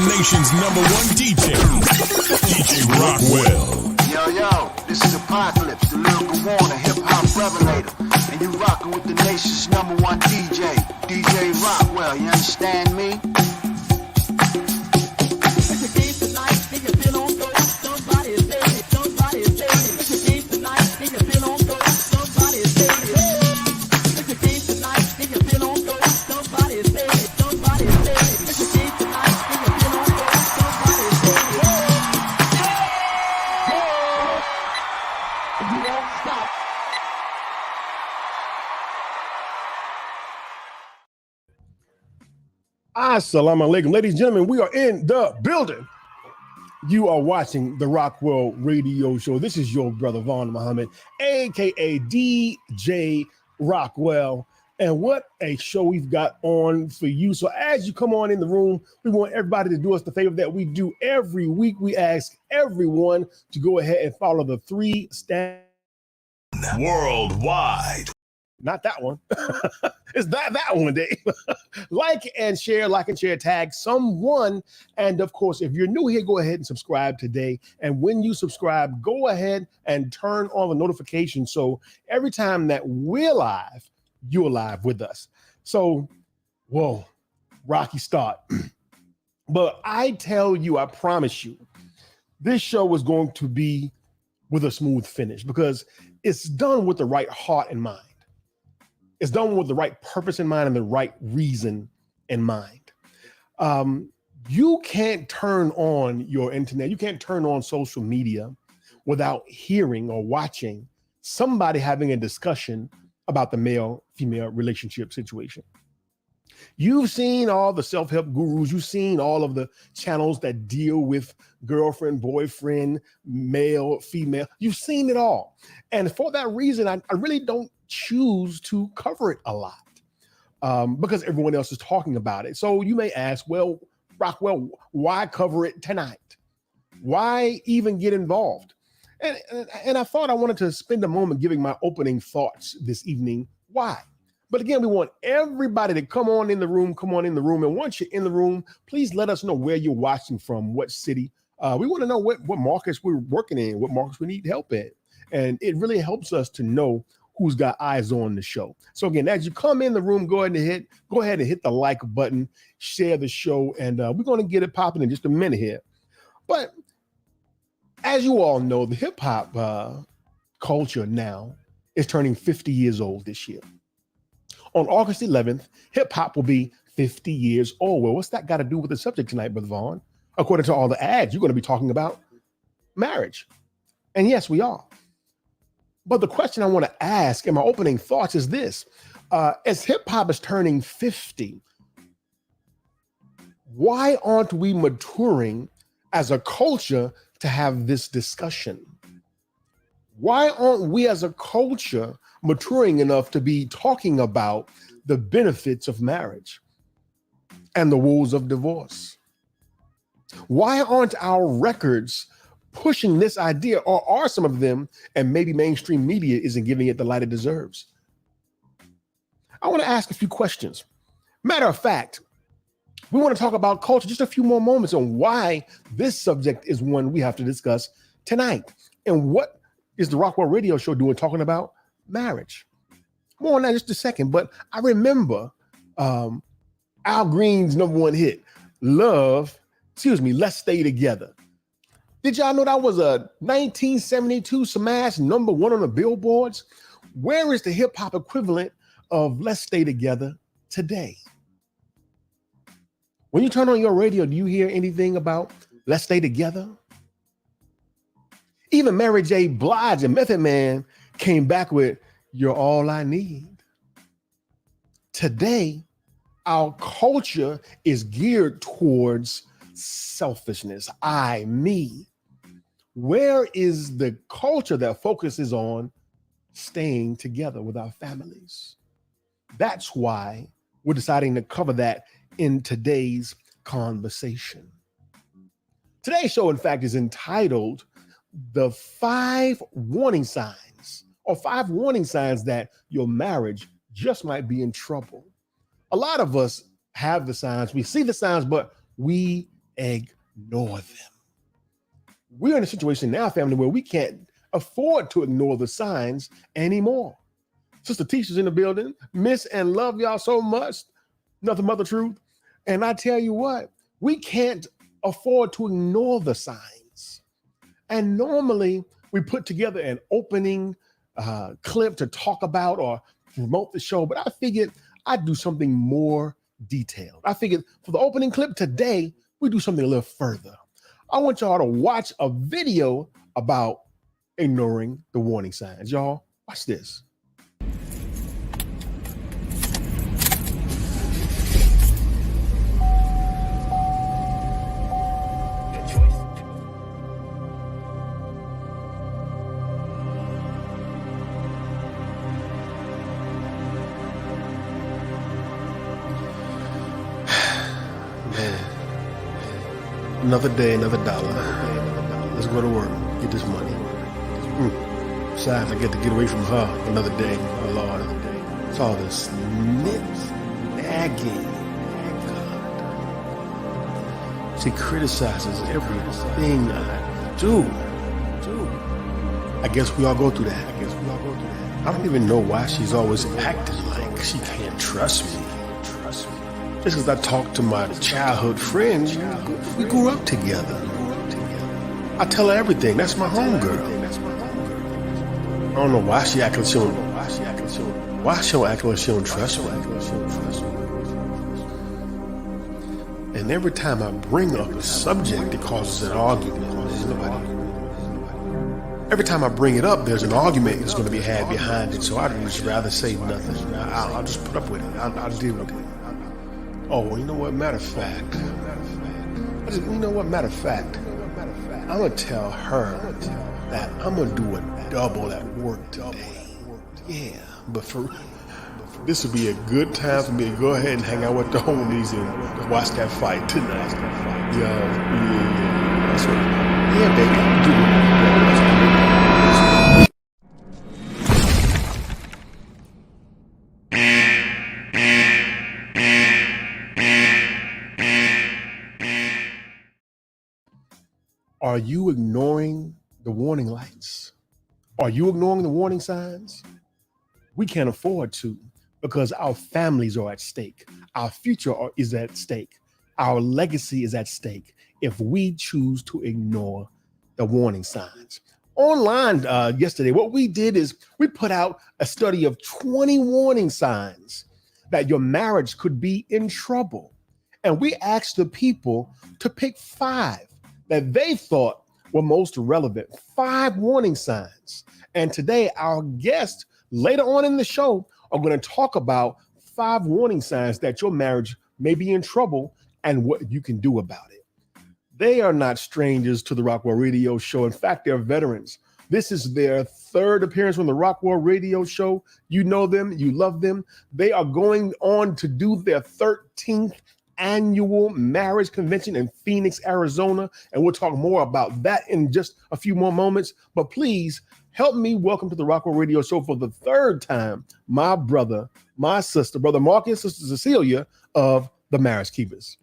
Nation's number one DJ, DJ Rockwell. Yo, this is Apocalypse, the lyrical warner, hip-hop revelator. And you rockin' with the nation's number one DJ, DJ Rockwell, you understand me? Assalamu alaikum, ladies and gentlemen. We are in the building. You are watching the Rockwell Radio Show. This is your brother Vaughn Muhammad, aka DJ Rockwell. And what a show we've got on for you. So as you come on in the room, we want everybody to do us the favor that we do every week. We ask everyone to go ahead and follow the 3 steps worldwide. Not that one. It's that one, Dave. Like and share, tag someone. And of course, if you're new here, go ahead and subscribe today. And when you subscribe, go ahead and turn on the notification. So every time that we're live, you're live with us. So, whoa, rocky start. But I tell you, I promise you, this show is going to be with a smooth finish because it's done with the right heart and mind. It's done with the right purpose in mind and the right reason in mind. You can't turn on your internet. You can't turn on social media without hearing or watching somebody having a discussion about the male-female relationship situation. You've seen all the self-help gurus. You've seen all of the channels that deal with girlfriend, boyfriend, male, female. You've seen it all. And for that reason, I really don't choose to cover it a lot because everyone else is talking about it. So you may ask, well, Rockwell, why cover it tonight? Why even get involved? And I thought I wanted to spend a moment giving my opening thoughts this evening. Why? But again, we want everybody to come on in the room. And once you're in the room, please let us know where you're watching from, what city. We want to know what markets we're working in, what markets we need help in. And it really helps us to know who's got eyes on the show. So again, as you come in the room, go ahead and hit the like button, share the show, and we're going to get it popping in just a minute here. But as you all know, the hip hop culture now is turning 50 years old this year. On August 11th, hip hop will be 50 years old. Well, what's that got to do with the subject tonight, Brother Vaughn? According to all the ads, you're going to be talking about marriage. And yes, we are. But the question I want to ask in my opening thoughts is this. As hip hop is turning 50, why aren't we maturing as a culture to have this discussion? Why aren't we as a culture maturing enough to be talking about the benefits of marriage and the woes of divorce? Why aren't our records pushing this idea, or are some of them, and maybe mainstream media isn't giving it the light it deserves? I want to ask a few questions. Matter of fact, we want to talk about culture just a few more moments on why this subject is one we have to discuss tonight. And what is the Rockwell Radio Show doing talking about marriage? More on that in just a second, but I remember Al Green's number one hit, Let's Stay Together. Did y'all know that was a 1972 smash number one on the billboards? Where is the hip hop equivalent of Let's Stay Together today? When you turn on your radio, do you hear anything about Let's Stay Together? Even Mary J. Blige and Method Man came back with You're All I Need. Today, our culture is geared towards selfishness, I, me. Where is the culture that focuses on staying together with our families? That's why we're deciding to cover that in today's conversation. Today's show, in fact, is entitled The 5 Warning Signs, or 5 Warning Signs that your marriage just might be in trouble. A lot of us have the signs, we see the signs, but we ignore them. We're in a situation in our family where we can't afford to ignore the signs anymore. Sister Teacher's in the building. Miss and love y'all so much. Nothing but the truth. And I tell you what, we can't afford to ignore the signs. And normally we put together an opening clip to talk about or promote the show, but I figured I'd do something more detailed. I figured for the opening clip today, we do something a little further. I want y'all to watch a video about ignoring the warning signs. Y'all, watch this. Another day, another dollar. Let's go to work, get this money. Besides, I get to get away from her another day. Oh Lord, it's all this nagging. God. She criticizes everything I do. I guess we all go through that. I don't even know why she's always acting like she can't trust me. Just because I talk to my childhood friends, we grew up together. I tell her everything. That's my homegirl. I don't know why she acting like she don't. Why she don't act like she don't trust me? And every time I bring up a subject, it causes an argument. Every time I bring it up, there's an argument that's going to be had behind it. So I'd just rather say nothing. I'll just put up with it. I'll deal with it. Oh, well, you know what? Matter of fact, I'm going to tell her that I'm going to do a double at work today. Yeah, but this would be a good time for me to go ahead and hang out with the homies and watch that fight tonight. Yeah. That's what, yeah, baby, I'm doing it. Are you ignoring the warning lights? Are you ignoring the warning signs? We can't afford to, because our families are at stake. Our future is at stake. Our legacy is at stake if we choose to ignore the warning signs. Online yesterday, what we did is we put out a study of 20 warning signs that your marriage could be in trouble. And we asked the people to pick 5 that they thought were most relevant. 5 warning signs. And today, our guests later on in the show are going to talk about 5 warning signs that your marriage may be in trouble and what you can do about it. They are not strangers to the Rockwell Radio Show. In fact, they're veterans. This is their 3rd appearance on the Rockwell Radio Show. You know them, you love them. They are going on to do their 13th annual marriage convention in Phoenix, Arizona. And we'll talk more about that in just a few more moments. But please help me welcome to the Rockwell Radio Show for the 3rd time, my brother, my sister, Brother Marcus, Sister Cecelia of the Marriage Keepers.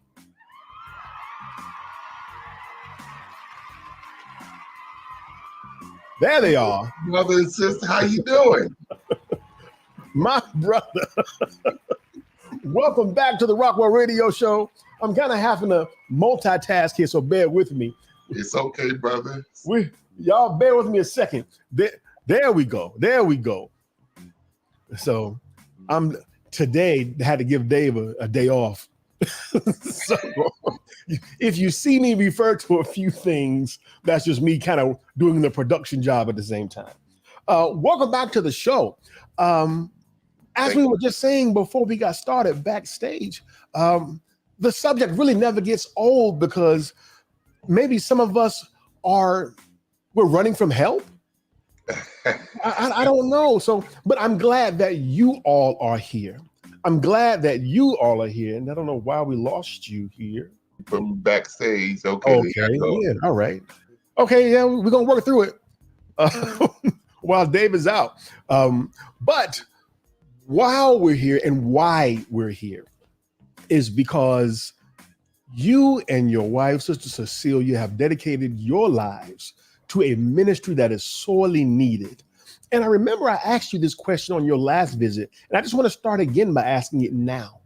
There they are. Brother and sister, how you doing? My brother. Welcome back to the Rockwell Radio Show. I'm kind of having to multitask here, so bear with me. It's okay, brother. Y'all bear with me a second. There we go. So I'm today had to give Dave a day off. So if you see me refer to a few things, that's just me kind of doing the production job at the same time. Welcome back to the show. As we were just saying before we got started backstage, the subject really never gets old because maybe some of us we're running from help. I don't know. But I'm glad that you all are here. I'm glad that you all are here, and I don't know why we lost you here. From backstage. Okay, there Okay, you go. yeah, all right. Okay, yeah, we're gonna work through it while Dave is out. But while we're here and why we're here is because you and your wife, Sister Cecelia, have dedicated your lives to a ministry that is sorely needed. And I remember I asked you this question on your last visit, and I just want to start again by asking it now.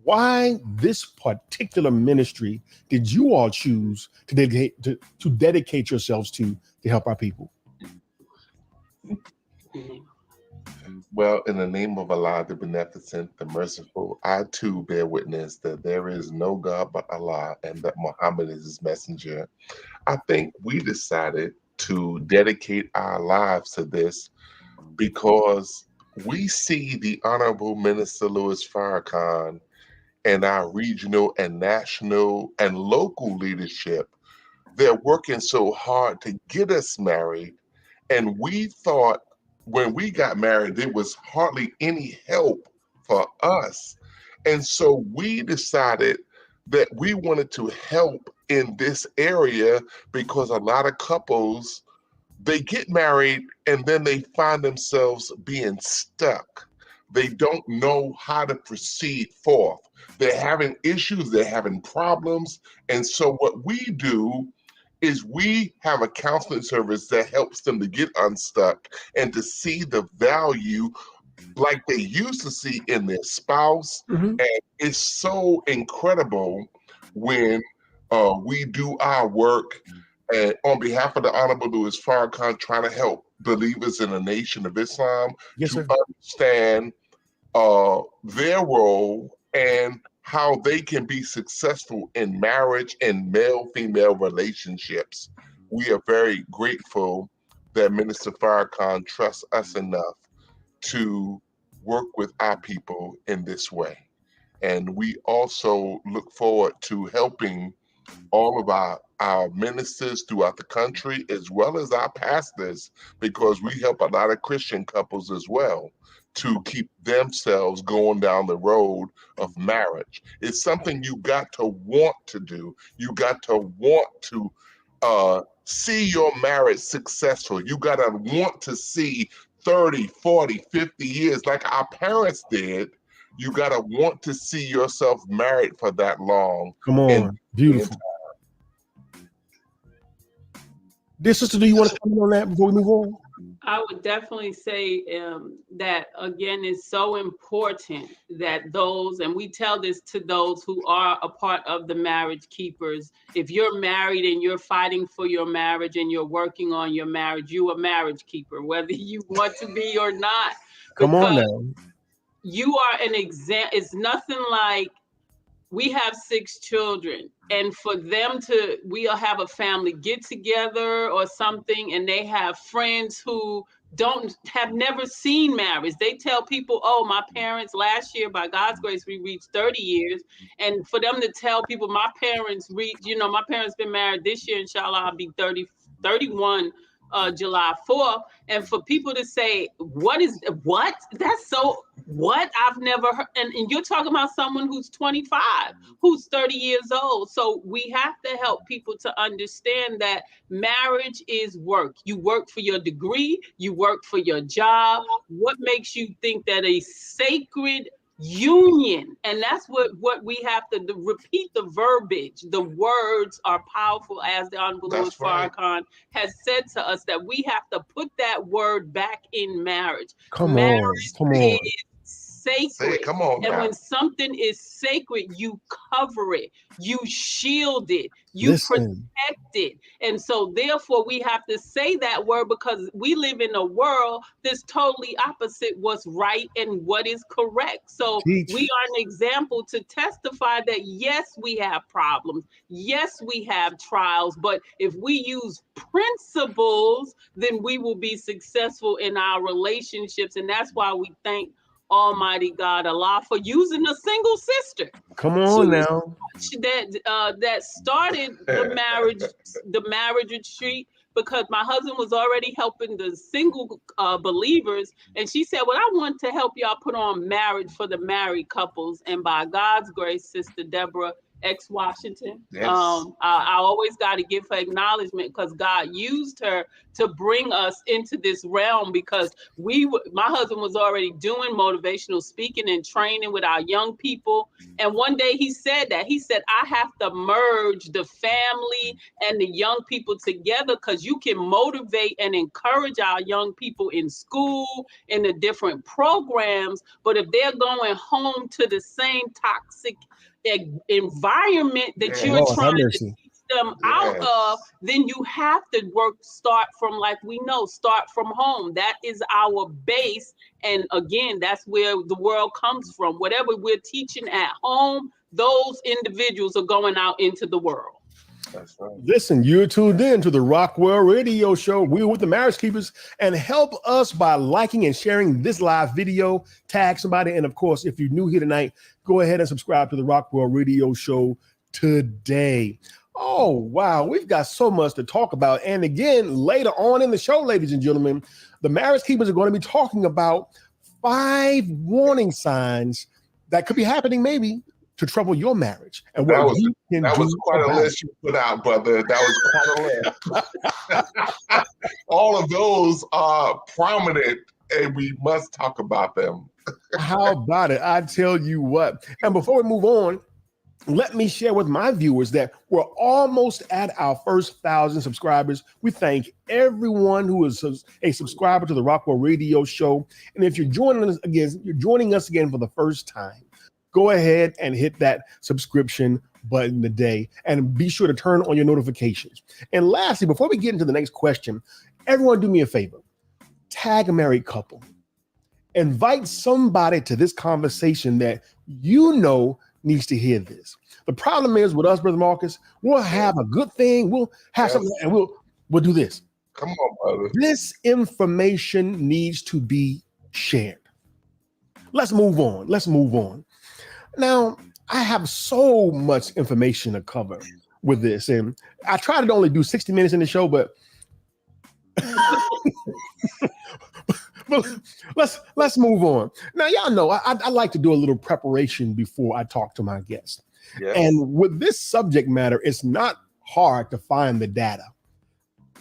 Why this particular ministry did you all choose to dedicate yourselves to help our people? Well, in the name of Allah, the Beneficent, the Merciful, I too bear witness that there is no God but Allah and that Muhammad is his messenger. I think we decided to dedicate our lives to this because we see the Honorable Minister Louis Farrakhan and our regional and national and local leadership. They're working so hard to get us married. And we thought when we got married, there was hardly any help for us. And so we decided that we wanted to help in this area because a lot of couples, they get married and then they find themselves being stuck. They don't know how to proceed forth. They're having issues, they're having problems. And so what we do is we have a counseling service that helps them to get unstuck and to see the value like they used to see in their spouse. Mhm. And it's so incredible when we do our work and on behalf of the Honorable Louis Farrakhan, trying to help believers in the Nation of Islam Yes, to sir. understand their role and how they can be successful in marriage and male-female relationships. We are very grateful that Minister Farrakhan trusts us enough to work with our people in this way. And we also look forward to helping all of our ministers throughout the country, as well as our pastors, because we help a lot of Christian couples as well to keep themselves going down the road of marriage. It's something you got to want to do. You got to want to see your marriage successful. You got to want to see 30, 40, 50 years like our parents did. You got to want to see yourself married for that long. Come on. Beautiful. Dear sister, do you want to comment on that before we move on? I would definitely say that, again, it's so important that those, and we tell this to those who are a part of the marriage keepers, if you're married and you're fighting for your marriage and you're working on your marriage, you're a marriage keeper, whether you want to be or not. Come on now. You are an example. It's nothing like, we have 6 children, and for them to, we'll have a family get together or something, and they have friends who have never seen marriage. They tell people, oh, my parents last year, by God's grace, we reached 30 years. And for them to tell people, my parents my parents been married this year, inshallah, I'll be 31 July 4th. And for people to say, what? That's so, what? I've never heard. And you're talking about someone who's 25, who's 30 years old. So we have to help people to understand that marriage is work. You work for your degree, you work for your job. What makes you think that a sacred union, and that's what we have to repeat, the verbiage, the words are powerful, as the Honorable Louis Farrakhan has said to us, that we have to put that word back in marriage. Marriage is sacred. Come on, and now. when something is sacred, you cover it, you shield it, you protect it. And so therefore we have to say that word, because we live in a world that's totally opposite what's right and what is correct. So we are an example to testify that yes, we have problems, yes, we have trials, but if we use principles, then we will be successful in our relationships. And that's why we thank Almighty God, Allah, for using a single sister. Come on now. That started the marriage retreat, because my husband was already helping the single believers. And she said, well, I want to help y'all put on marriage for the married couples. And by God's grace, Sister Deborah X. Washington, Yes. I always got to give her acknowledgement, because God used her to bring us into this realm, because my husband was already doing motivational speaking and training with our young people. And one day he said, I have to merge the family and the young people together, because you can motivate and encourage our young people in school, in the different programs. But if they're going home to the same toxic environment that you're Lord, have trying to mercy. teach them out of, then you have to start from home. That is our base. And again, that's where the world comes from. Whatever we're teaching at home, those individuals are going out into the world. That's right. Listen, you're tuned in to the Rockwell Radio Show. We're with the Marriage Keepers, and help us by liking and sharing this live video. Tag somebody, and of course, if you're new here tonight, go ahead and subscribe to the Rockwell Radio Show today. Oh, wow, we've got so much to talk about. And again, later on in the show, ladies and gentlemen, the Marriage Keepers are going to be talking about 5 warning signs that could be happening maybe to trouble your marriage. And what that was quite a list you put out, brother. That was quite a list. All of those are prominent, and we must talk about them. How about it? I tell you what. And before we move on, let me share with my viewers that we're almost at our first 1,000 subscribers. We thank everyone who is a subscriber to the Rockwell Radio Show. And if you're joining us again for the first time, go ahead and hit that subscription button today, and be sure to turn on your notifications. And lastly, before we get into the next question, everyone do me a favor. Tag a married couple. Invite somebody to this conversation that you know needs to hear this. The problem is with us, Brother Marcus, we'll have a good thing. We'll have something, and we'll do this. Come on, brother. This information needs to be shared. Let's move on. Now, I have so much information to cover with this, and I try to only do 60 minutes in the show, but let's move on. Now, y'all know I like to do a little preparation before I talk to my guests. Yes. And with this subject matter, it's not hard to find the data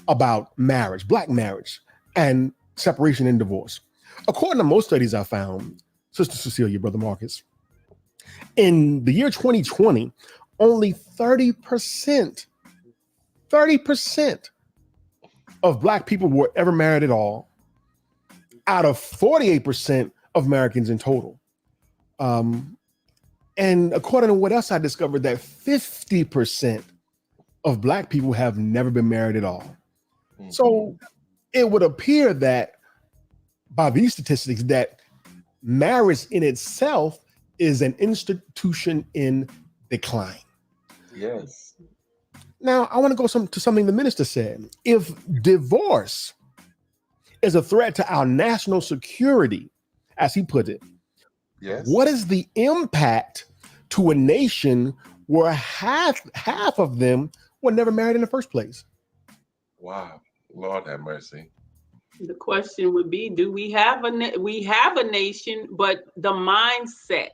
about marriage, Black marriage, and separation and divorce. According to most studies I found, Sister Cecelia, Brother Marcus, in the year 2020, only 30% of Black people were ever married at all, out of 48% of Americans in total. And according to what else I discovered, that 50% of Black people have never been married at all. Mm-hmm. So it would appear that by these statistics that marriage in itself is an institution in decline. Yes. Now, I want to go to something the minister said. If divorce is a threat to our national security, as he put it, yes, what is the impact to a nation where half of them were never married in the first place? Wow. Lord have mercy. The question would be, do we have a nation, but the mindset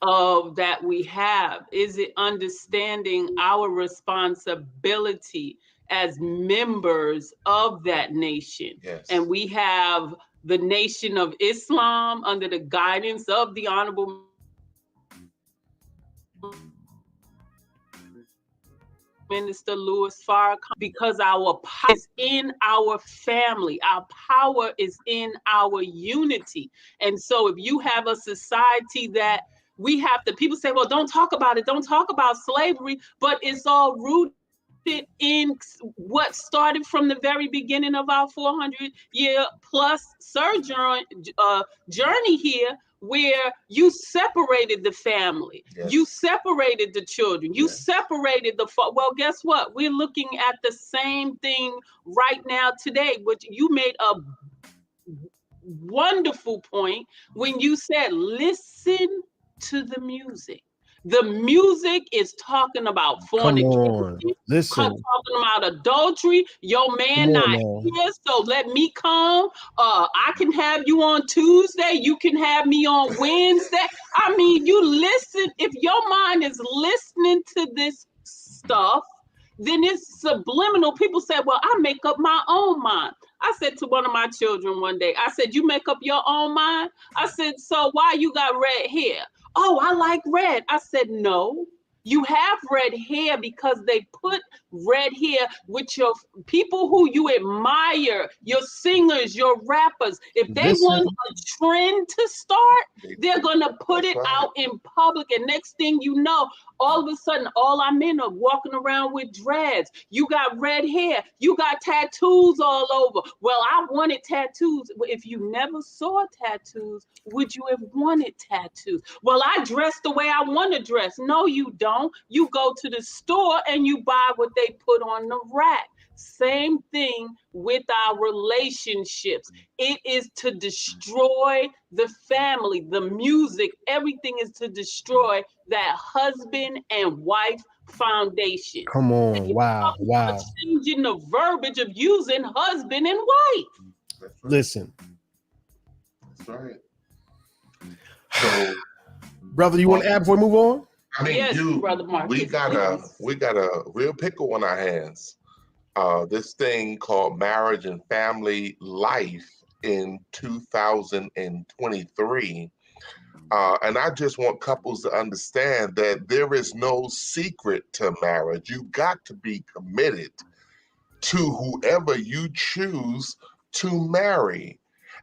of that we have, is it understanding our responsibility as members of that nation? Yes. And we have the Nation of Islam under the guidance of the Honorable Minister Louis Farrakhan, because our power is in our family. Our power is in our unity. And so if you have a society that we have to, people say, well, don't talk about it. Don't talk about slavery, but it's all rooted in what started from the very beginning of our 400-year plus journey here, where you separated the family, yes, you separated the children, you yes, separated the well, guess what? We're looking at the same thing right now today, which you made a wonderful point when you said, listen to the music. The music is talking about Come fornication, on. Listen. talking about adultery. Your man Come on not now. here, so let me come. I can have you on Tuesday. You can have me on Wednesday. I mean, you listen. If your mind is listening to this stuff, then it's subliminal. People say, well, I make up my own mind. I said to one of my children one day, I said, you make up your own mind? I said, so why you got red hair? Oh, I like red. I said, no, you have red hair because they put red hair with your people who you admire, your singers, your rappers. If they want a trend to start, they're going to put it out in public. And next thing you know, all of a sudden, all our men are walking around with dreads. You got red hair. You got tattoos all over. Well, I wanted tattoos. If you never saw tattoos, would you have wanted tattoos? Well, I dress the way I want to dress. No, you don't. You go to the store and you buy what they put on the rack. Same thing with our relationships. It is to destroy the family, the music, everything is to destroy that husband and wife foundation. Come on. Wow. Wow. Changing the verbiage of using husband and wife. That's right. Listen. That's right. So, brother, you want to add before we move on? I mean, Yes, Brother Marcus, we got a real pickle on our hands. This thing called Marriage and Family Life in 2023. And I just want couples to understand that there is no secret to marriage. You got to be committed to whoever you choose to marry.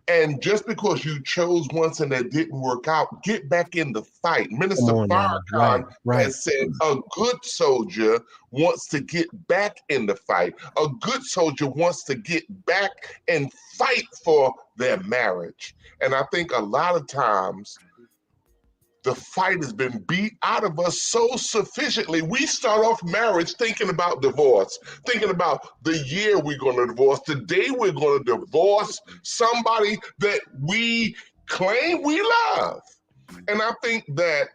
And just because you chose once and it didn't work out, get back in the fight. Minister Farrakhan has said a good soldier wants to get back in the fight. A good soldier wants to get back and fight for their marriage. And I think a lot of times the fight has been beat out of us so sufficiently. We start off marriage thinking about divorce, thinking about the year we're going to divorce, the day we're going to divorce somebody that we claim we love. And I think that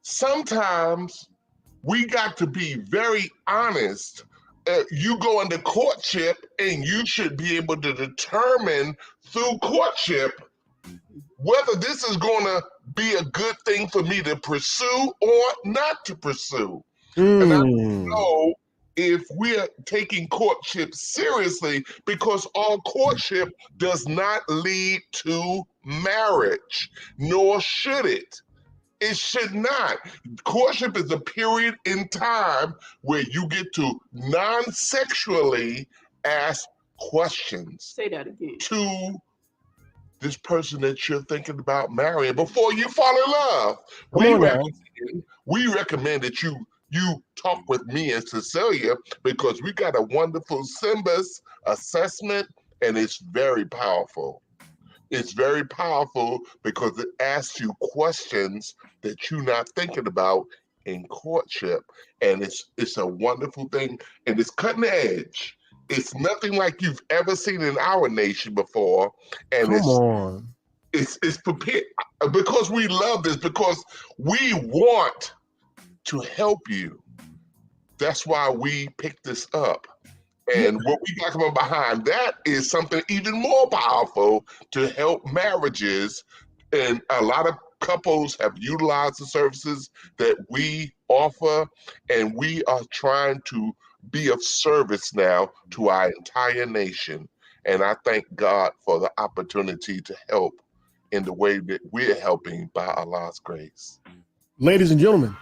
sometimes we got to be very honest. You go into courtship and you should be able to determine through courtship whether this is going to be a good thing for me to pursue or not to pursue. And I don't know if we're taking courtship seriously, because all courtship does not lead to marriage, nor should it. It should not. Courtship is a period in time where you get to non-sexually ask questions. Say that again. To this person that you're thinking about marrying before you fall in love. We recommend that you talk with me and Cecelia, because we got a wonderful SYMBIS assessment, and it's very powerful. It's very powerful because it asks you questions that you're not thinking about in courtship. And it's a wonderful thing, and it's cutting edge. It's nothing like you've ever seen in our nation before. And it's prepared because we love this, because we want to help you. That's why we picked this up. And what we got coming behind that is something even more powerful to help marriages. And a lot of couples have utilized the services that we offer, and we are trying to be of service now to our entire nation. And I thank God for the opportunity to help in the way that we're helping by Allah's grace. Ladies and gentlemen,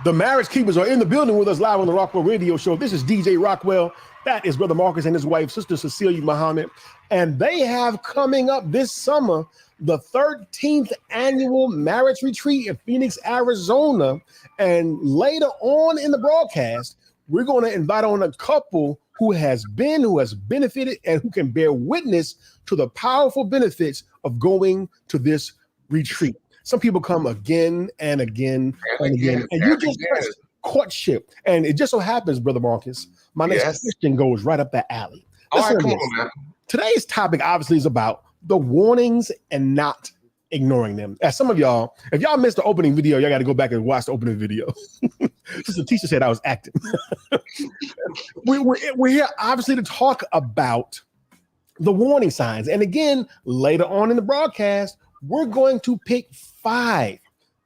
the Marriage Keepers are in the building with us live on the Rockwell Radio Show. This is DJ Rockwell. That is Brother Marcus and his wife, Sister Cecelia Muhammad. And they have coming up this summer the 13th annual marriage retreat in Phoenix, Arizona. And later on in the broadcast, we're going to invite on a couple who has benefited, and who can bear witness to the powerful benefits of going to this retreat. Some people come again and again and again. And you just press courtship. And it just so happens, Brother Marcus, my next question goes right up that alley. All right, come on, man. Today's topic obviously is about the warnings and not ignoring them. As some of y'all, if y'all missed the opening video, y'all got to go back and watch the opening video. Sister Tisha said I was acting. We're here obviously to talk about the warning signs. And again, later on in the broadcast, we're going to pick 5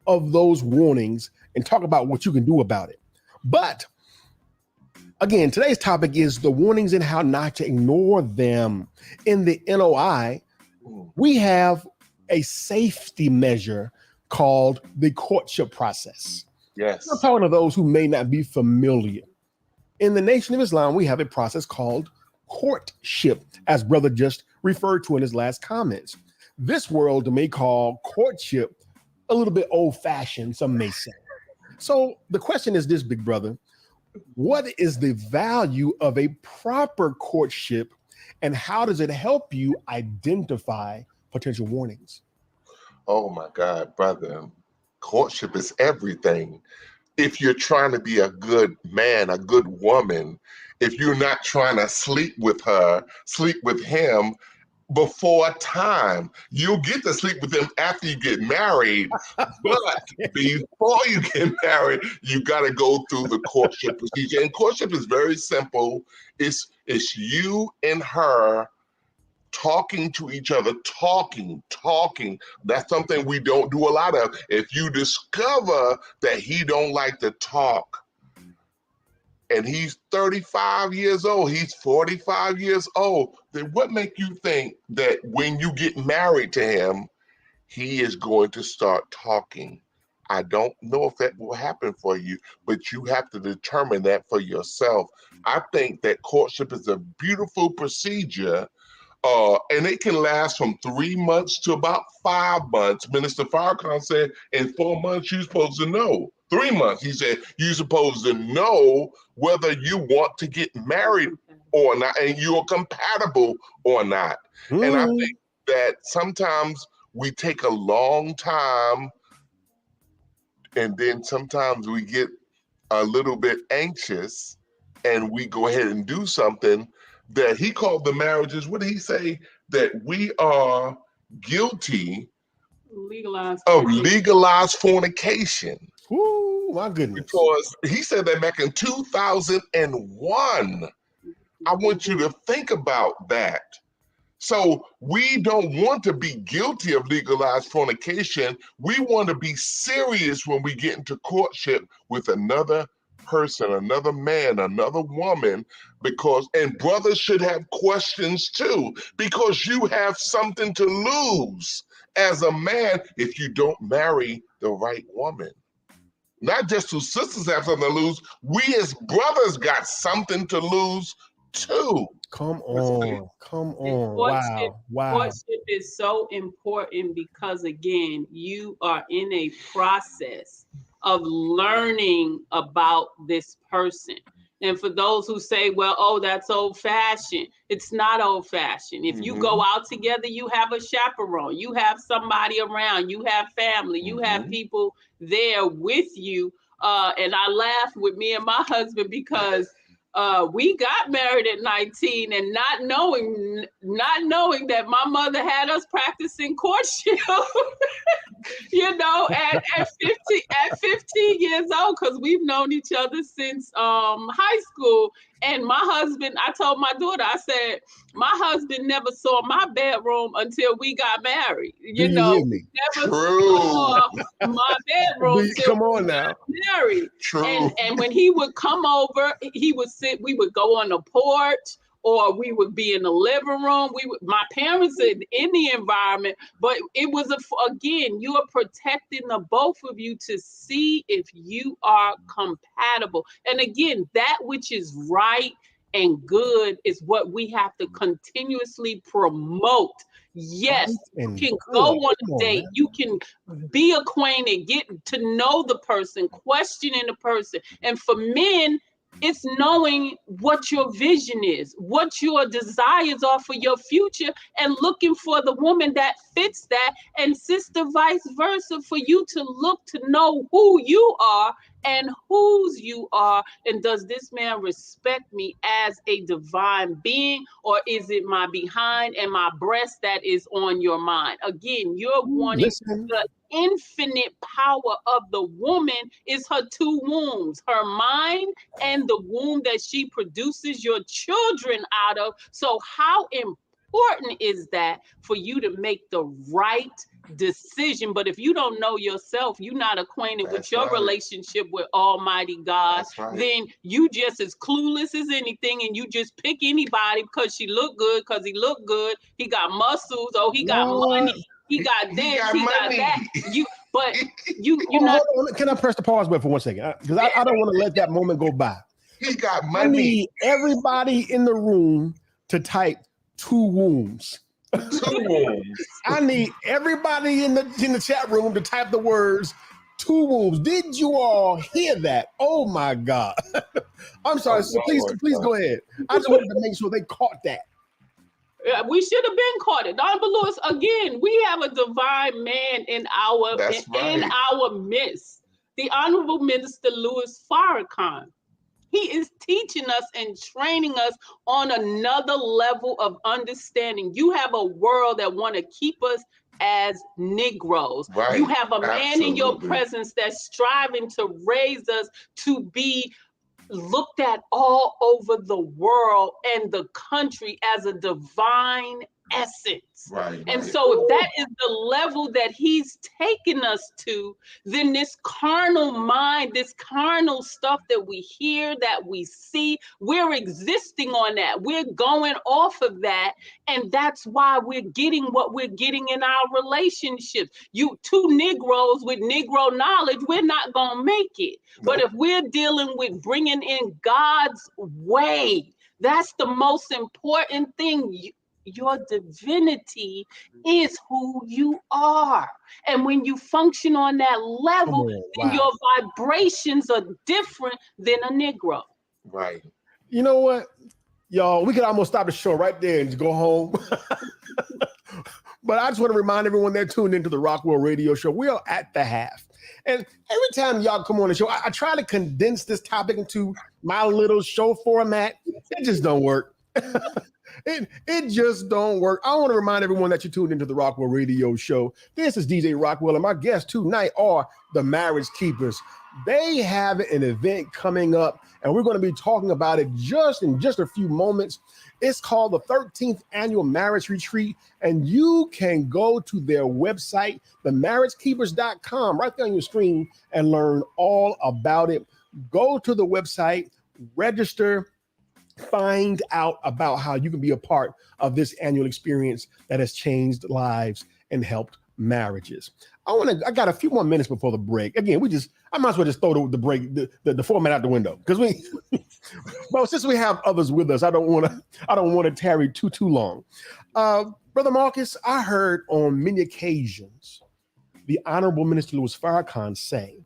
of those warnings and talk about what you can do about it. But again, today's topic is the warnings and how not to ignore them. In the NOI, we have a safety measure called the courtship process. Yes. I'm talking to those who may not be familiar. In the Nation of Islam, we have a process called courtship, as brother just referred to in his last comments. This world may call courtship a little bit old-fashioned, some may say. So the question is this, big brother: what is the value of a proper courtship, and how does it help you identify potential warnings? Oh my God, brother. Courtship is everything. If you're trying to be a good man, a good woman, if you're not trying to sleep with her, sleep with him before time, you'll get to sleep with him after you get married. But before you get married, you got to go through the courtship procedure. And courtship is very simple. It's you and her talking to each other, talking. That's something we don't do a lot of. If you discover that he don't like to talk, and he's 35 years old, he's 45 years old, then what make you think that when you get married to him, he is going to start talking? I don't know if that will happen for you, but you have to determine that for yourself. I think that courtship is a beautiful procedure. And it can last from 3 months to about 5 months. Minister Farrakhan said in 4 months, you're supposed to know. 3 months, he said, you're supposed to know whether you want to get married or not, and you're compatible or not. And I think that sometimes we take a long time, and then sometimes we get a little bit anxious, and we go ahead and do something that he called the marriages. What did he say? That we are guilty of legalized fornication. Ooh, my goodness. Because he said that back in 2001. I want you to think about that. So we don't want to be guilty of legalized fornication. We want to be serious when we get into courtship with another person, another man, another woman, and brothers should have questions too, because you have something to lose as a man if you don't marry the right woman. Not just two sisters have something to lose, we as brothers got something to lose too. Come on. Wow. Courtship is so important because, again, you are in a process of learning about this person. And for those who say, well, oh, that's old fashioned, it's not old fashioned. If you go out together, you have a chaperone, you have somebody around, you have family, you have people there with you. And I laugh with me and my husband because we got married at 19 and not knowing that my mother had us practicing courtship, at 15 years old, because we've known each other since high school. And my husband, I told my daughter, I said, my husband never saw my bedroom until we got married. Never saw my bedroom until we got married. And when he would come over, he would sit, we would go on the porch, or we would be in the living room. My parents are in the environment, but it was again, you are protecting the both of you to see if you are compatible. And again, that which is right and good is what we have to continuously promote. Yes, you can go on a date, you can be acquainted, get to know the person, questioning the person. And for men, it's knowing what your vision is, what your desires are for your future, and looking for the woman that fits that, and sister vice versa, for you to look to know who you are and whose you are, and does this man respect me as a divine being, or is it my behind and my breast that is on your mind? Again, you're wanting Listen. the infinite power of the woman is her two wombs, her mind and the womb that she produces your children out of. So how important is that for you to make the right decision? But if you don't know yourself, you're not acquainted with That's your right. relationship with Almighty God, That's right. then you just as clueless as anything, and you just pick anybody because she look good, because he look good, he got muscles, oh, he got Lord. money, he got He this, got he got money. that. But you're Hold not. on. Can I press the pause button for 1 second? Because I don't want to let that moment go by. He got I money. need everybody in the room to type two wombs. Two wombs. I need everybody in the chat room to type the words two wombs. Did you all hear that? Oh my God. I'm sorry. Oh, So please Lord. go ahead. I just wanted to make sure they caught that. We should have been caught it. Don Lewis, again, we have a divine man in our That's in right. our midst. The Honorable Minister Louis Farrakhan. He is teaching us and training us on another level of understanding. You have a world that want to keep us as Negroes. Right. You have a man in your Absolutely. presence that's striving to raise us to be looked at all over the world and the country as a divine essence. Right. And right. so if that is the level that he's taken us to, then this carnal mind, this carnal stuff that we hear, that we see, we're existing on that. We're going off of that. And that's why we're getting what we're getting in our relationships. You two Negroes with Negro knowledge, we're not going to make it. But if we're dealing with bringing in God's way, that's the most important thing. Your divinity is who you are. And when you function on that level, then your vibrations are different than a Negro. Right. You know what? Y'all, we could almost stop the show right there and just go home. But I just want to remind everyone that tuned into the Rockwell Radio Show. We are at the half. And every time y'all come on the show, I try to condense this topic into my little show format. It just don't work. It just don't work. I want to remind everyone that you tuned into the Rockwell Radio Show. This is DJ Rockwell, and my guests tonight are the Marriage Keepers. They have an event coming up, and we're going to be talking about it in just a few moments. It's called the 13th Annual Marriage Retreat, and you can go to their website, themarriagekeepers.com, right there on your screen, and learn all about it. Go to the website, register, find out about how you can be a part of this annual experience that has changed lives and helped marriages. I got a few more minutes before the break. Again, I might as well just throw the break, the format out the window, because well, since we have others with us, I don't want to tarry too long. Brother Marcus, I heard on many occasions the Honorable Minister Louis Farrakhan say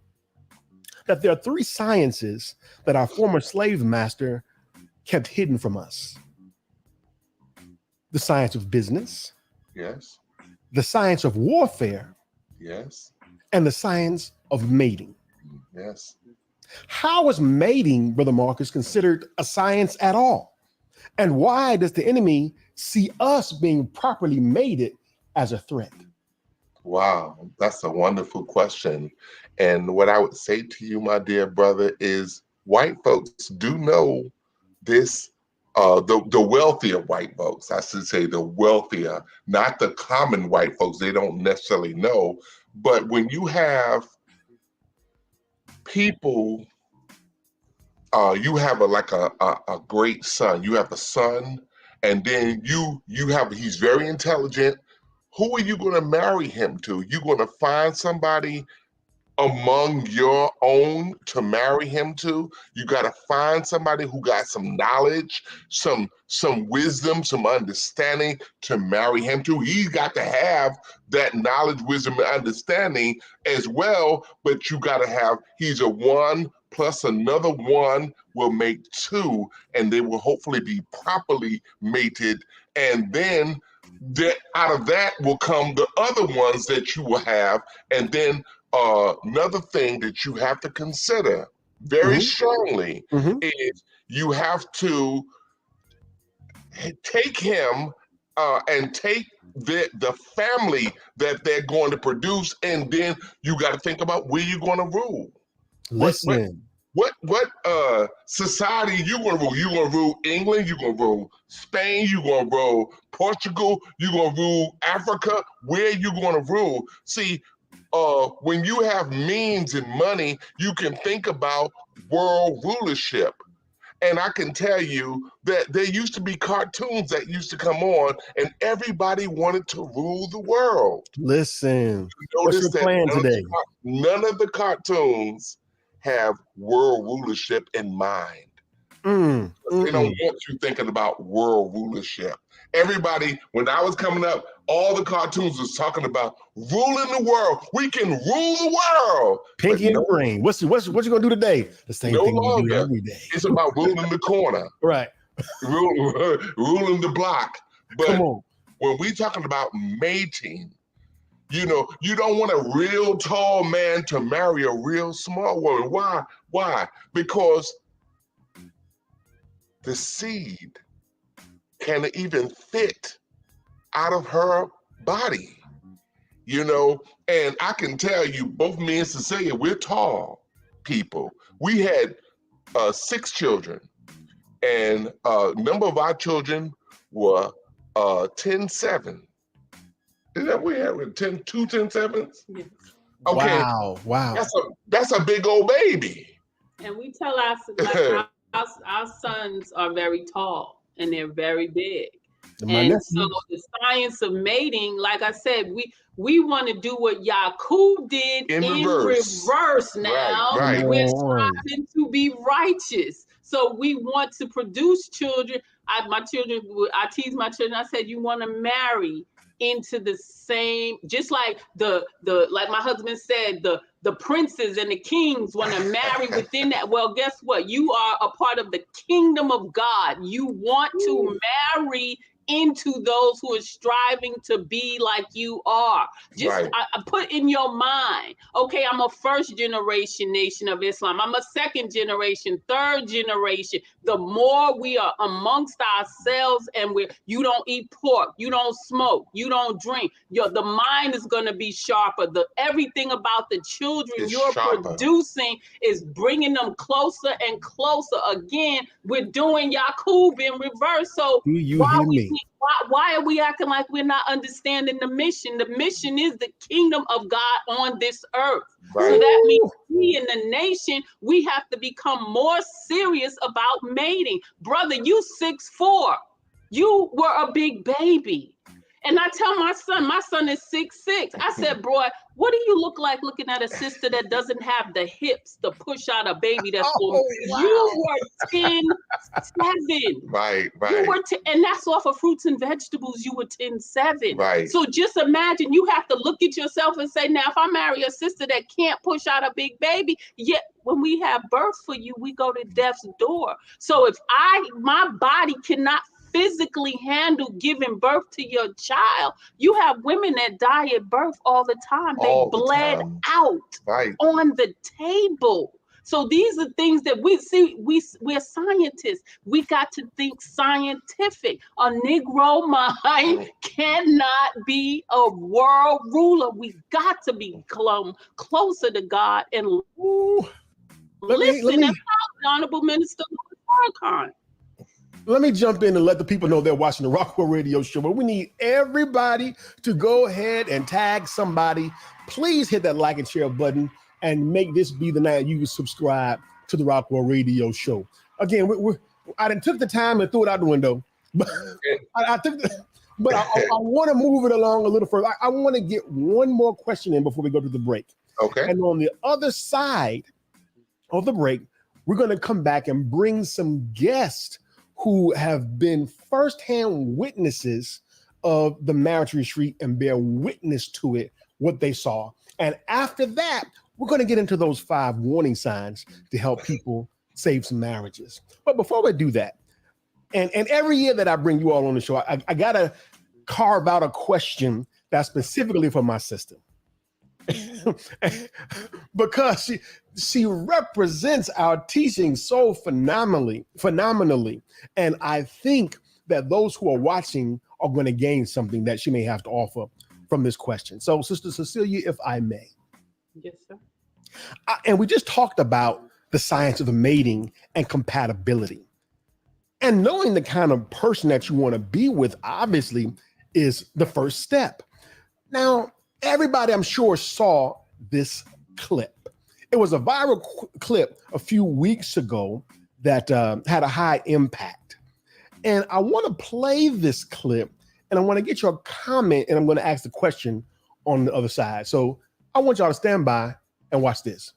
that there are three sciences that our former slave master kept hidden from us: the science of business, Yes. the science of warfare, Yes. and the science of mating. Yes. How is mating, Brother Marcus, considered a science at all? And why does the enemy see us being properly mated as a threat? Wow, that's a wonderful question. And what I would say to you, my dear brother, is white folks do know this. The wealthier white folks, I should say, the wealthier, not the common white folks, they don't necessarily know. But when you have people, you have a great son, you have a son, and then he's very intelligent. Who are you going to marry him to? You're going to find somebody among your own to marry him to. You got to find somebody who got some knowledge, some wisdom, some understanding to marry him to. He's got to have that knowledge, wisdom, and understanding as well, but you got to have, he's a one plus another one will make two, and they will hopefully be properly mated. And then out of that will come the other ones that you will have, and then another thing that you have to consider very strongly is you have to take him and take the family that they're going to produce, and then you got to think about where you're going to rule. Listen. What society you going to rule? You going to rule England? You going to rule Spain? You going to rule Portugal? You going to rule Africa? Where you going to rule? See, when you have means and money, you can think about world rulership. And I can tell you that there used to be cartoons that used to come on, and everybody wanted to rule the world. Listen, what's your plan today? None of the cartoons have world rulership in mind. They don't want you thinking about world rulership. Everybody, when I was coming up, all the cartoons was talking about ruling the world. We can rule the world. Pinky and brain. What you gonna do today? The same thing we do every day. It's about ruling the corner. Right. Ruling the block. But come on. When we talking about mating, you don't want a real tall man to marry a real small woman. Why? Because the seed can even fit out of her body, and I can tell you, both me and Cecelia, we're tall people. We had 6 children, and a number of our children were 10'7". Is that we had 2 10'7"s? Yes. Okay. Wow. That's a big old baby. And we tell our sons are very tall and they're very big. And so the science of mating, like I said, we want to do what Yakub did in reverse now. Right. We're striving to be righteous. So we want to produce children. I tease my children. I said, you want to marry into the same, just like like my husband said, the princes and the kings want to marry within that. Well, guess what? You are a part of the kingdom of God. You want to marry into those who are striving to be like you are. Just I put in your mind, okay, I'm a first generation Nation of Islam. I'm a second generation, third generation. The more we are amongst ourselves and you don't eat pork, you don't smoke, you don't drink, the mind is going to be sharper. Everything about the children you're producing is bringing them closer and closer. Again, we're doing Yakub in reverse. So do you hear me? Why are we acting like we're not understanding the mission? The mission is the kingdom of God on this earth. Right. So that means we in the nation, we have to become more serious about mating. Brother, you 6'4". You were a big baby. And I tell my son is 6'6". I said, boy, what do you look like looking at a sister that doesn't have the hips to push out a baby that's born? Wow. You were 10'7". Right. You were and that's off of fruits and vegetables. You were 10'7". Right. So just imagine, you have to look at yourself and say, now, if I marry a sister that can't push out a big baby, yet when we have birth for you, we go to death's door. So if my body cannot physically handle giving birth to your child, you have women that die at birth all the time. They bled out on the table. So these are things that we see. We're scientists. We got to think scientific. A Negro mind cannot be a world ruler. We got to be closer to God and listen. That's how the Honorable Minister Farrakhan. Let me jump in and let the people know they're watching the Rockwell Radio Show, but we need everybody to go ahead and tag somebody. Please hit that like and share button and make this be the night you can subscribe to the Rockwell Radio Show. Again, I done took the time and threw it out the window, but I want to move it along a little further. I want to get one more question in before we go to the break. Okay. And on the other side of the break, we're going to come back and bring some guests who have been firsthand witnesses of the marriage retreat and bear witness to it, what they saw. And after that, we're going to get into those 5 warning signs to help people save some marriages. But before we do that, and every year that I bring you all on the show, I got to carve out a question that's specifically for my sister. because she represents our teaching so phenomenally. And I think that those who are watching are going to gain something that she may have to offer from this question. So, Sister Cecelia, if I may. Yes, sir. And we just talked about the science of mating and compatibility. And knowing the kind of person that you want to be with, obviously, is the first step. Now, everybody, I'm sure, saw this clip. It was a viral clip a few weeks ago that had a high impact. And I want to play this clip, and I want to get your comment, and I'm going to ask the question on the other side. So I want y'all to stand by and watch this.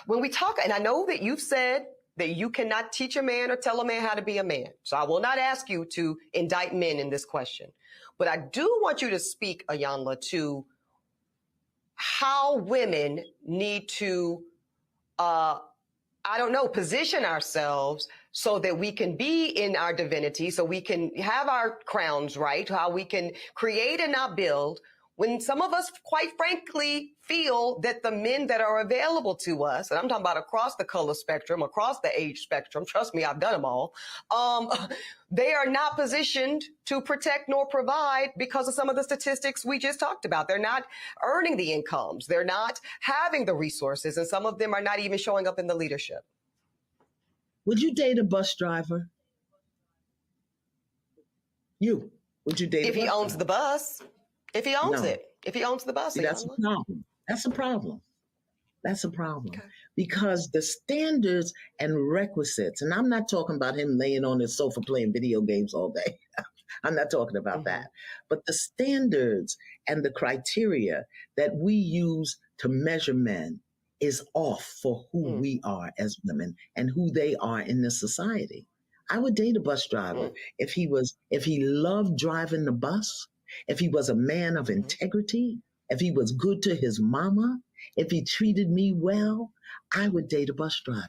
When we talk, and I know that you've said that you cannot teach a man or tell a man how to be a man. So I will not ask you to indict men in this question. But I do want you to speak, Ayanla, to how women need to, position ourselves so that we can be in our divinity, so we can have our crowns right, how we can create and not build, when some of us, quite frankly, feel that the men that are available to us, and I'm talking about across the color spectrum, across the age spectrum, trust me, I've done them all, they are not positioned to protect nor provide because of some of the statistics we just talked about. They're not earning the incomes. They're not having the resources, and some of them are not even showing up in the leadership. Would you date a bus driver? Would you date if he owns the bus? If he owns it, if he owns the bus. See, that's a problem. That's a problem. That's a problem. Okay. Because the standards and requisites, and I'm not talking about him laying on his sofa playing video games all day. I'm not talking about that. But the standards and the criteria that we use to measure men is off for who we are as women and who they are in this society. I would date a bus driver if he loved driving the bus, if he was a man of integrity, if he was good to his mama, if he treated me well, I would date a bus driver.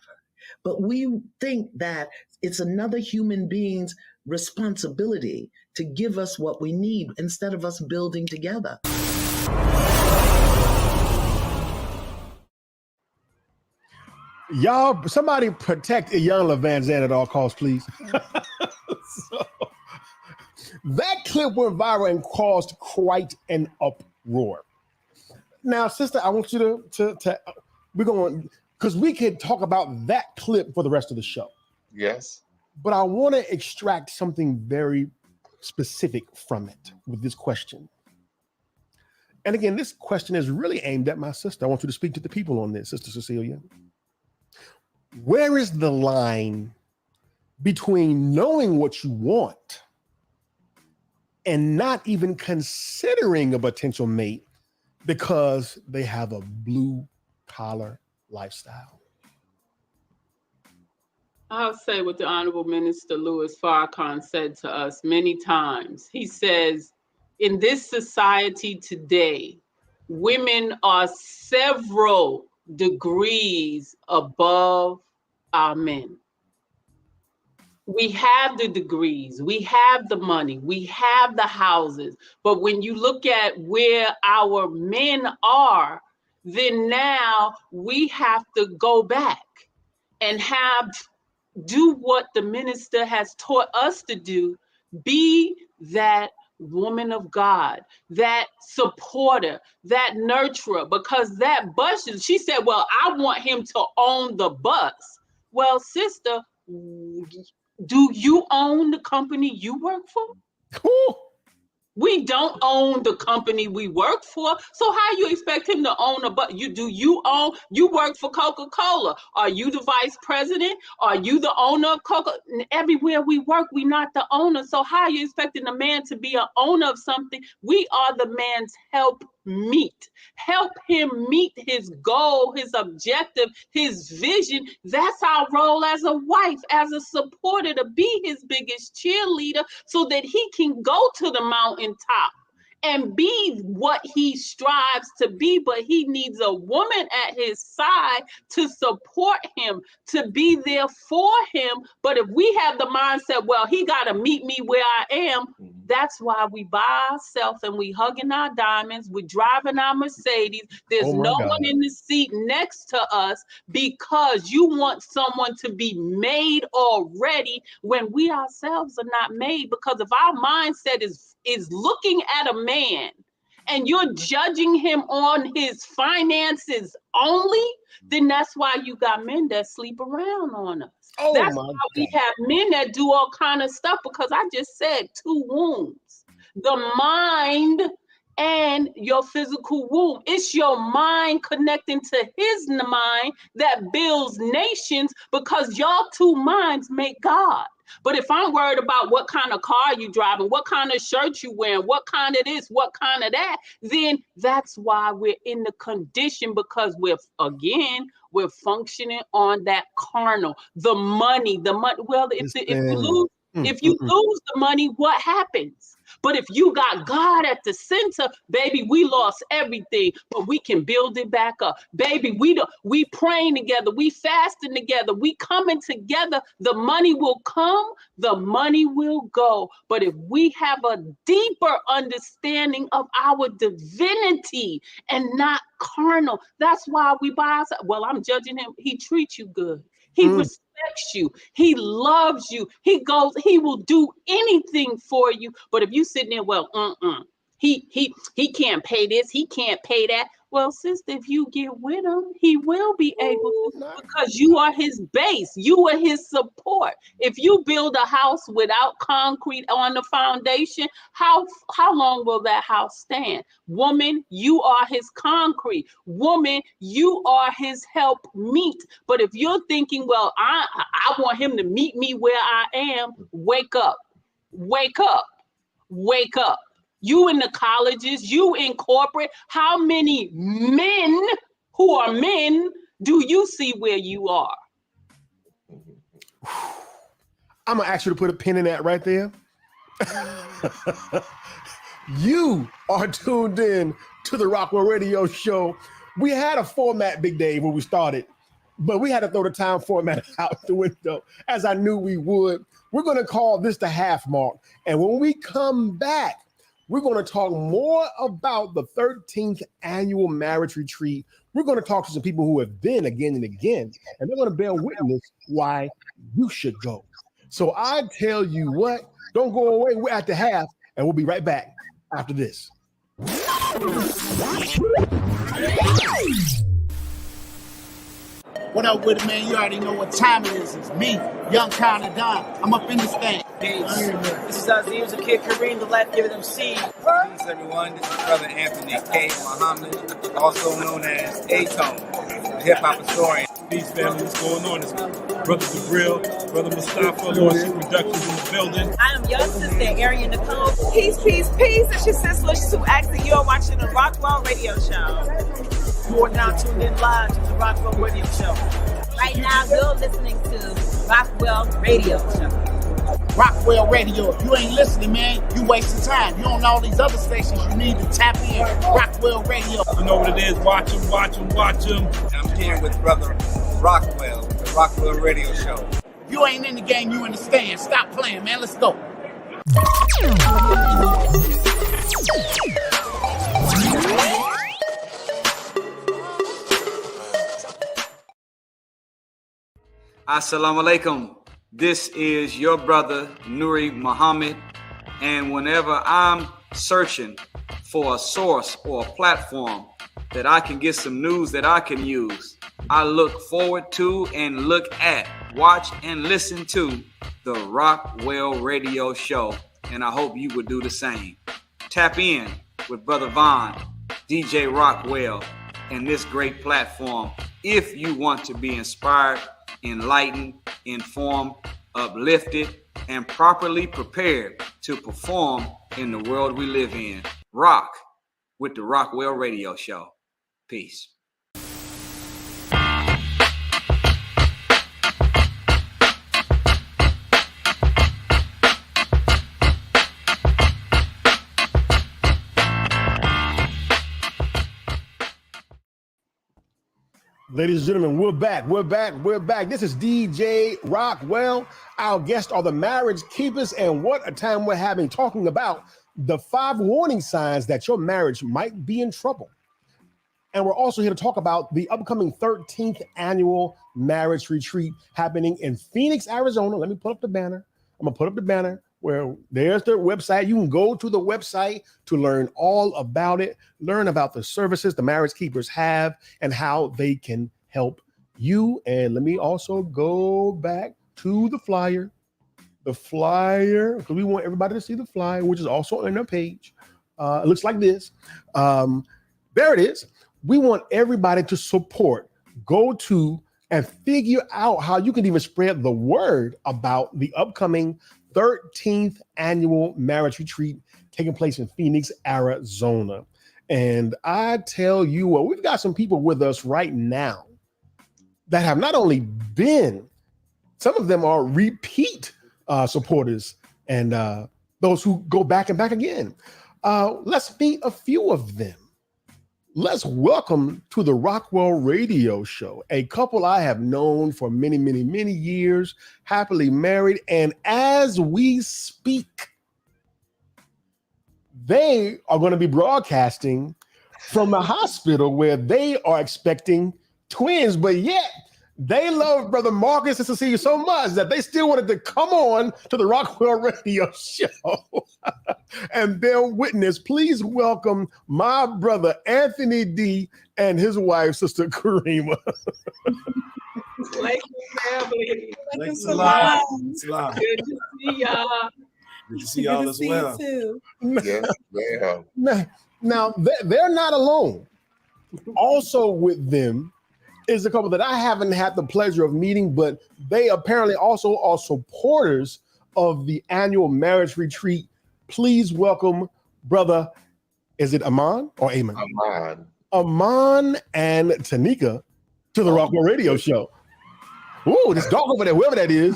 But we think that it's another human being's responsibility to give us what we need instead of us building together. Y'all, somebody protect Iyanla Vanzant at all costs, please. So, that clip went viral and caused quite an uproar. Now, sister, I want you to we're going, because we could talk about that clip for the rest of the show. Yes. But I want to extract something very specific from it with this question. And again, this question is really aimed at my sister. I want you to speak to the people on this, Sister Cecelia. Where is the line between knowing what you want and not even considering a potential mate because they have a blue collar lifestyle? I'll say what the Honorable Minister Louis Farrakhan said to us many times. He says, in this society today, women are several degrees above our men. We have the degrees, we have the money, we have the houses, but when you look at where our men are, then now we have to go back and do what the minister has taught us to do, be that woman of God, that supporter, that nurturer, because that bus, she said, well, I want him to own the bus. Well, sister, do you own the company you work for? Cool. We don't own the company we work for. So how you expect him to own you work for Coca-Cola? Are you the vice president? Are you the owner of Coca? Everywhere we work, we're not the owner. So how are you expecting a man to be an owner of something? We are the man's help him meet his goal, his objective, his vision. That's our role as a wife, as a supporter, to be his biggest cheerleader so that he can go to the mountaintop and be what he strives to be. But he needs a woman at his side to support him, to be there for him. But if we have the mindset, well, he got to meet me where I am, That's why we by ourselves and we hugging our diamonds, we're driving our Mercedes. There's Oh my no God. one in the seat next to us because you want someone to be made already when we ourselves are not made. Because if our mindset is looking at a man and you're judging him on his finances only, then that's why you got men that sleep around on us. Oh That's my why we God. have men that do all kind of stuff, because I just said 2 wombs. The mind and your physical womb. It's your mind connecting to his mind that builds nations, because y'all 2 minds make God. But if I'm worried about what kind of car you driving, what kind of shirt you wearing, what kind of this, what kind of that, then that's why we're in the condition, because we're functioning on that carnal, the money. Well, if you lose the money, what happens? But if you got God at the center, baby, we lost everything, but we can build it back up. Baby, we praying together, we fasting together, we coming together. The money will come, the money will go. But if we have a deeper understanding of our divinity and not carnal, that's why we buy ourselves. Well, I'm judging him. He treats you good. He respects you. He loves you. He will do anything for you. But if you sitting there, well, he can't pay this, he can't pay that. Well, sister, if you get with him, he will be able to, because you are his base. You are his support. If you build a house without concrete on the foundation, how long will that house stand? Woman, you are his concrete. Woman, you are his help meet. But if you're thinking, well, I want him to meet me where I am, wake up. Wake up. Wake up. You in the colleges, you in corporate, how many men who are men do you see where you are? I'm going to ask you to put a pin in that right there. You are tuned in to the Rockwell Radio Show. We had a format, Big Dave, when we started, but we had to throw the time format out the window, as I knew we would. We're going to call this the half mark. And when we come back, we're going to talk more about the 13th annual marriage retreat. We're going to talk to some people who have been again and again, and they're going to bear witness why you should go. So I tell you what, don't go away. We're at the half, and we'll be right back after this. What up with it, man? You already know what time it is. It's me, Young Kind of Don. I'm up in this thing. Peace. This is Aziz, the kid Kareem, the life giving MC. Peace, everyone. This is Brother Anthony K. Muhammad, also known as A-Tone, the hip-hop historian. Peace, family. What's going on? It's Brother Jabril, Brother Mustafa, Lordship Productions in the building. I am your sister, Arian Nicole. Peace, peace, peace. It's your sister, Sue Axel. You're watching the Rockwell Radio Show. You are now tuned in live to the Rockwell Radio Show. Right now, you're listening to Rockwell Radio Show. Rockwell Radio. If you ain't listening, man, you wasting time. You on all these other stations, you need to tap in. Rockwell Radio. You know what it is. Watch them, watch them, watch them. I'm here with Brother Rockwell, the Rockwell Radio Show. You ain't in the game, you in the stand. Stop playing, man. Let's go. Assalamu alaikum. This is your brother, Nuri Muhammad. And whenever I'm searching for a source or a platform that I can get some news that I can use, I look forward to and look at, watch and listen to the Rockwell Radio Show. And I hope you would do the same. Tap in with Brother Vaughn, DJ Rockwell, and this great platform if you want to be inspired, enlightened, informed, uplifted, and properly prepared to perform in the world we live in. Rock with the Rockwell Radio Show. Peace. Ladies and gentlemen, we're back. We're back. We're back. This is DJ Rockwell. Our guests are the marriage keepers, and what a time we're having talking about the 5 warning signs that your marriage might be in trouble. And we're also here to talk about the upcoming 13th annual marriage retreat happening in Phoenix, Arizona. Let me put up the banner. I'm going to put up the banner where there's their website. You can go to the website to learn all about it, learn about the services the marriage keepers have and how they can help you. And let me also go back to the flyer. The flyer, because we want everybody to see the flyer, which is also on their page. It looks like this. There it is. We want everybody to support, go to, and figure out how you can even spread the word about the upcoming 13th annual marriage retreat taking place in Phoenix, Arizona. And I tell you what, we've got some people with us right now that have not only been, some of them are repeat supporters and those who go back and back again. Let's meet a few of them. Let's welcome to the Rockwell Radio Show a couple I have known for many, many, many years, happily married. And as we speak, they are going to be broadcasting from the hospital where they are expecting twins, but yet they love Brother Marcus and Cecelia so much that they still wanted to come on to the Rockwell Radio Show and bear witness. Please welcome my brother Anthony D and his wife, Sister Karima. Thank you, family. Salam. Good to see y'all. Good to see y'all as well. Yes, ma'am. Now, they're not alone. Also with them is a couple that I haven't had the pleasure of meeting, but they apparently also are supporters of the annual marriage retreat. Please welcome brother, is it Aman or Amen? Aman. Aman and Tanika to the Rockwell Radio Show. Ooh, this dog over there, whoever that is.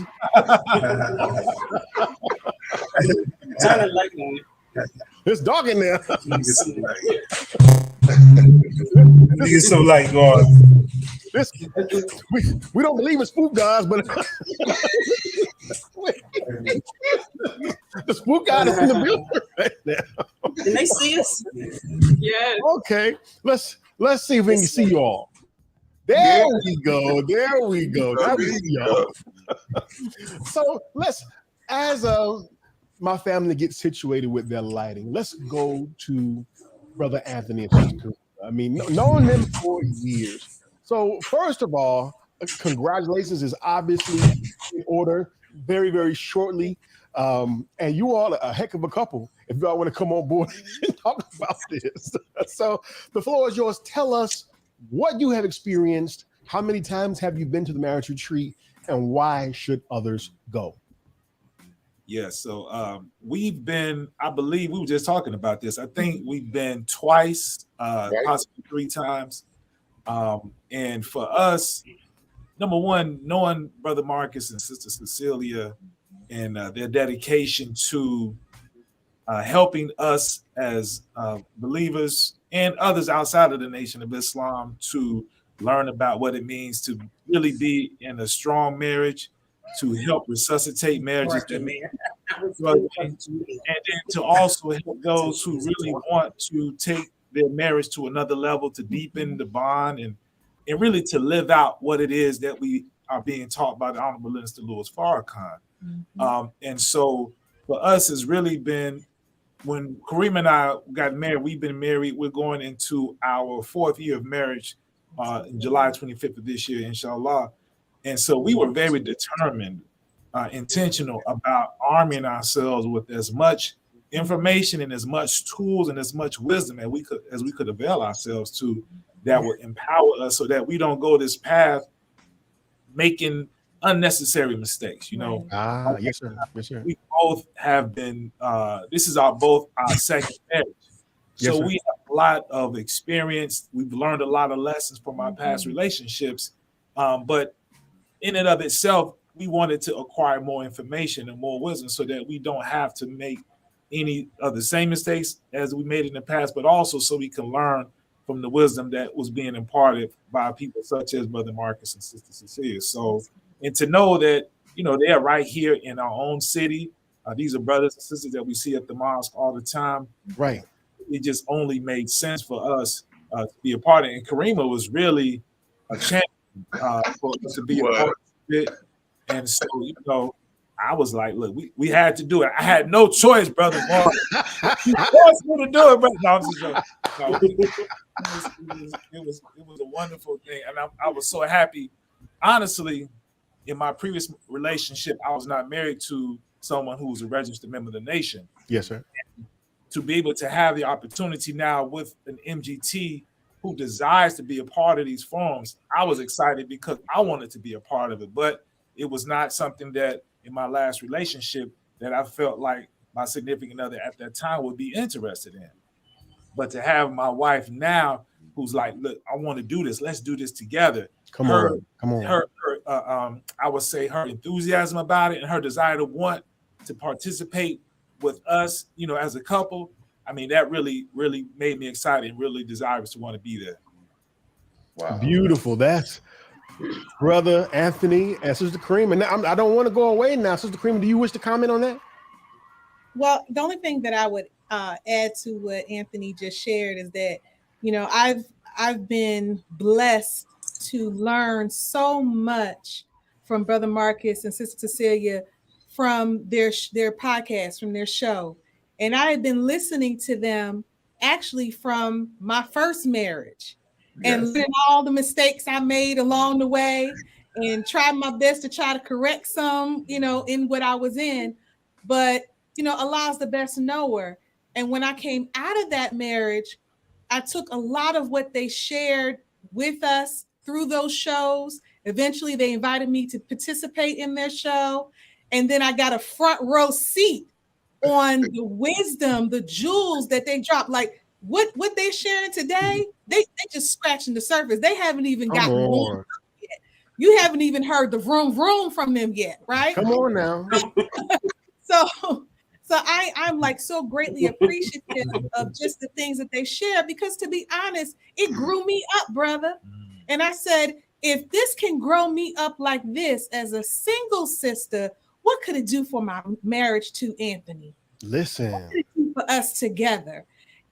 Sounded like that. This dog in there. Niggas so light, God. This, we don't believe in spook guys, but the spook guy is in the building right now. Can they see us? Yes. Okay, let's see if we can see you all. There we go. There we go. There we go. So let's, as my family gets situated with their lighting, let's go to Brother Anthony and Sister. I mean, knowing them for years. So first of all, congratulations is obviously in order very, very shortly. And you all are a heck of a couple if y'all want to come on board and talk about this. So the floor is yours. Tell us what you have experienced, how many times have you been to the marriage retreat, and why should others go? Yeah, so we've been, I believe we were just talking about this. I think we've been twice, possibly 3 times. And for us, number one, knowing Brother Marcus and Sister Cecelia and their dedication to helping us as believers and others outside of the Nation of Islam to learn about what it means to really be in a strong marriage, to help resuscitate marriages, and then to also help those who really want to take their marriage to another level, to deepen the bond and really to live out what it is that we are being taught by the Honorable Minister Louis Farrakhan. And so for us, it's really been, when Kareem and I got married, we've been married, we're going into our 4th year of marriage in July 25th of this year, inshallah. And so we were very determined, intentional about arming ourselves with as much information and as much tools and as much wisdom as we could avail ourselves to, that would empower us so that we don't go this path making unnecessary mistakes. You know, yes, sir. Yes, sir. We both have been. This is both our second marriage, so we have a lot of experience. We've learned a lot of lessons from our past relationships, but in and of itself, we wanted to acquire more information and more wisdom so that we don't have to make any of the same mistakes as we made in the past, but also so we can learn from the wisdom that was being imparted by people such as Brother Marcus and Sister Cecelia. So, and to know that, you know, they are right here in our own city. These are brothers and sisters that we see at the mosque all the time. Right. It just only made sense for us to be a part of it. And Karima was really a champion for us to be a part of it. And so, you know, I was like, look, we had to do it. I had no choice, brother. You forced me to do it, brother. No, I'm just joking. No, it was a wonderful thing. And I was so happy. Honestly, in my previous relationship, I was not married to someone who was a registered member of the nation. Yes, sir. To be able to have the opportunity now with an MGT who desires to be a part of these forums, I was excited because I wanted to be a part of it. But it was not something that in my last relationship that I felt like my significant other at that time would be interested in. But to have my wife now who's like, look, I want to do this. Let's do this together. Come on. Her I would say her enthusiasm about it and her desire to want to participate with us, you know, as a couple. I mean, that really, really made me excited and really desirous to want to be there. Wow. Beautiful. That's Brother Anthony and Sister Karima. And now, I don't want to go away now. Sister Karima, do you wish to comment on that? Well, the only thing that I would add to what Anthony just shared is that, you know, I've been blessed to learn so much from Brother Marcus and Sister Cecelia from their podcast, from their show. And I had been listening to them actually from my first marriage. Yes. And learning all the mistakes I made along the way and tried my best to try to correct some, you know, in what I was in. But, you know, Allah's the best knower. And when I came out of that marriage, I took a lot of what they shared with us through those shows. Eventually, they invited me to participate in their show. And then I got a front row seat on the wisdom, the jewels that they dropped. Like what they're sharing today, they just scratching the surface. They haven't even got warmed up yet. You haven't even heard the vroom from them yet, right? Come on now. So I'm like so greatly appreciative of just the things that they share, because to be honest, it grew me up, brother. And I said, if this can grow me up like this as a single sister, what could it do for my marriage to Anthony? Listen. What could it do for us together?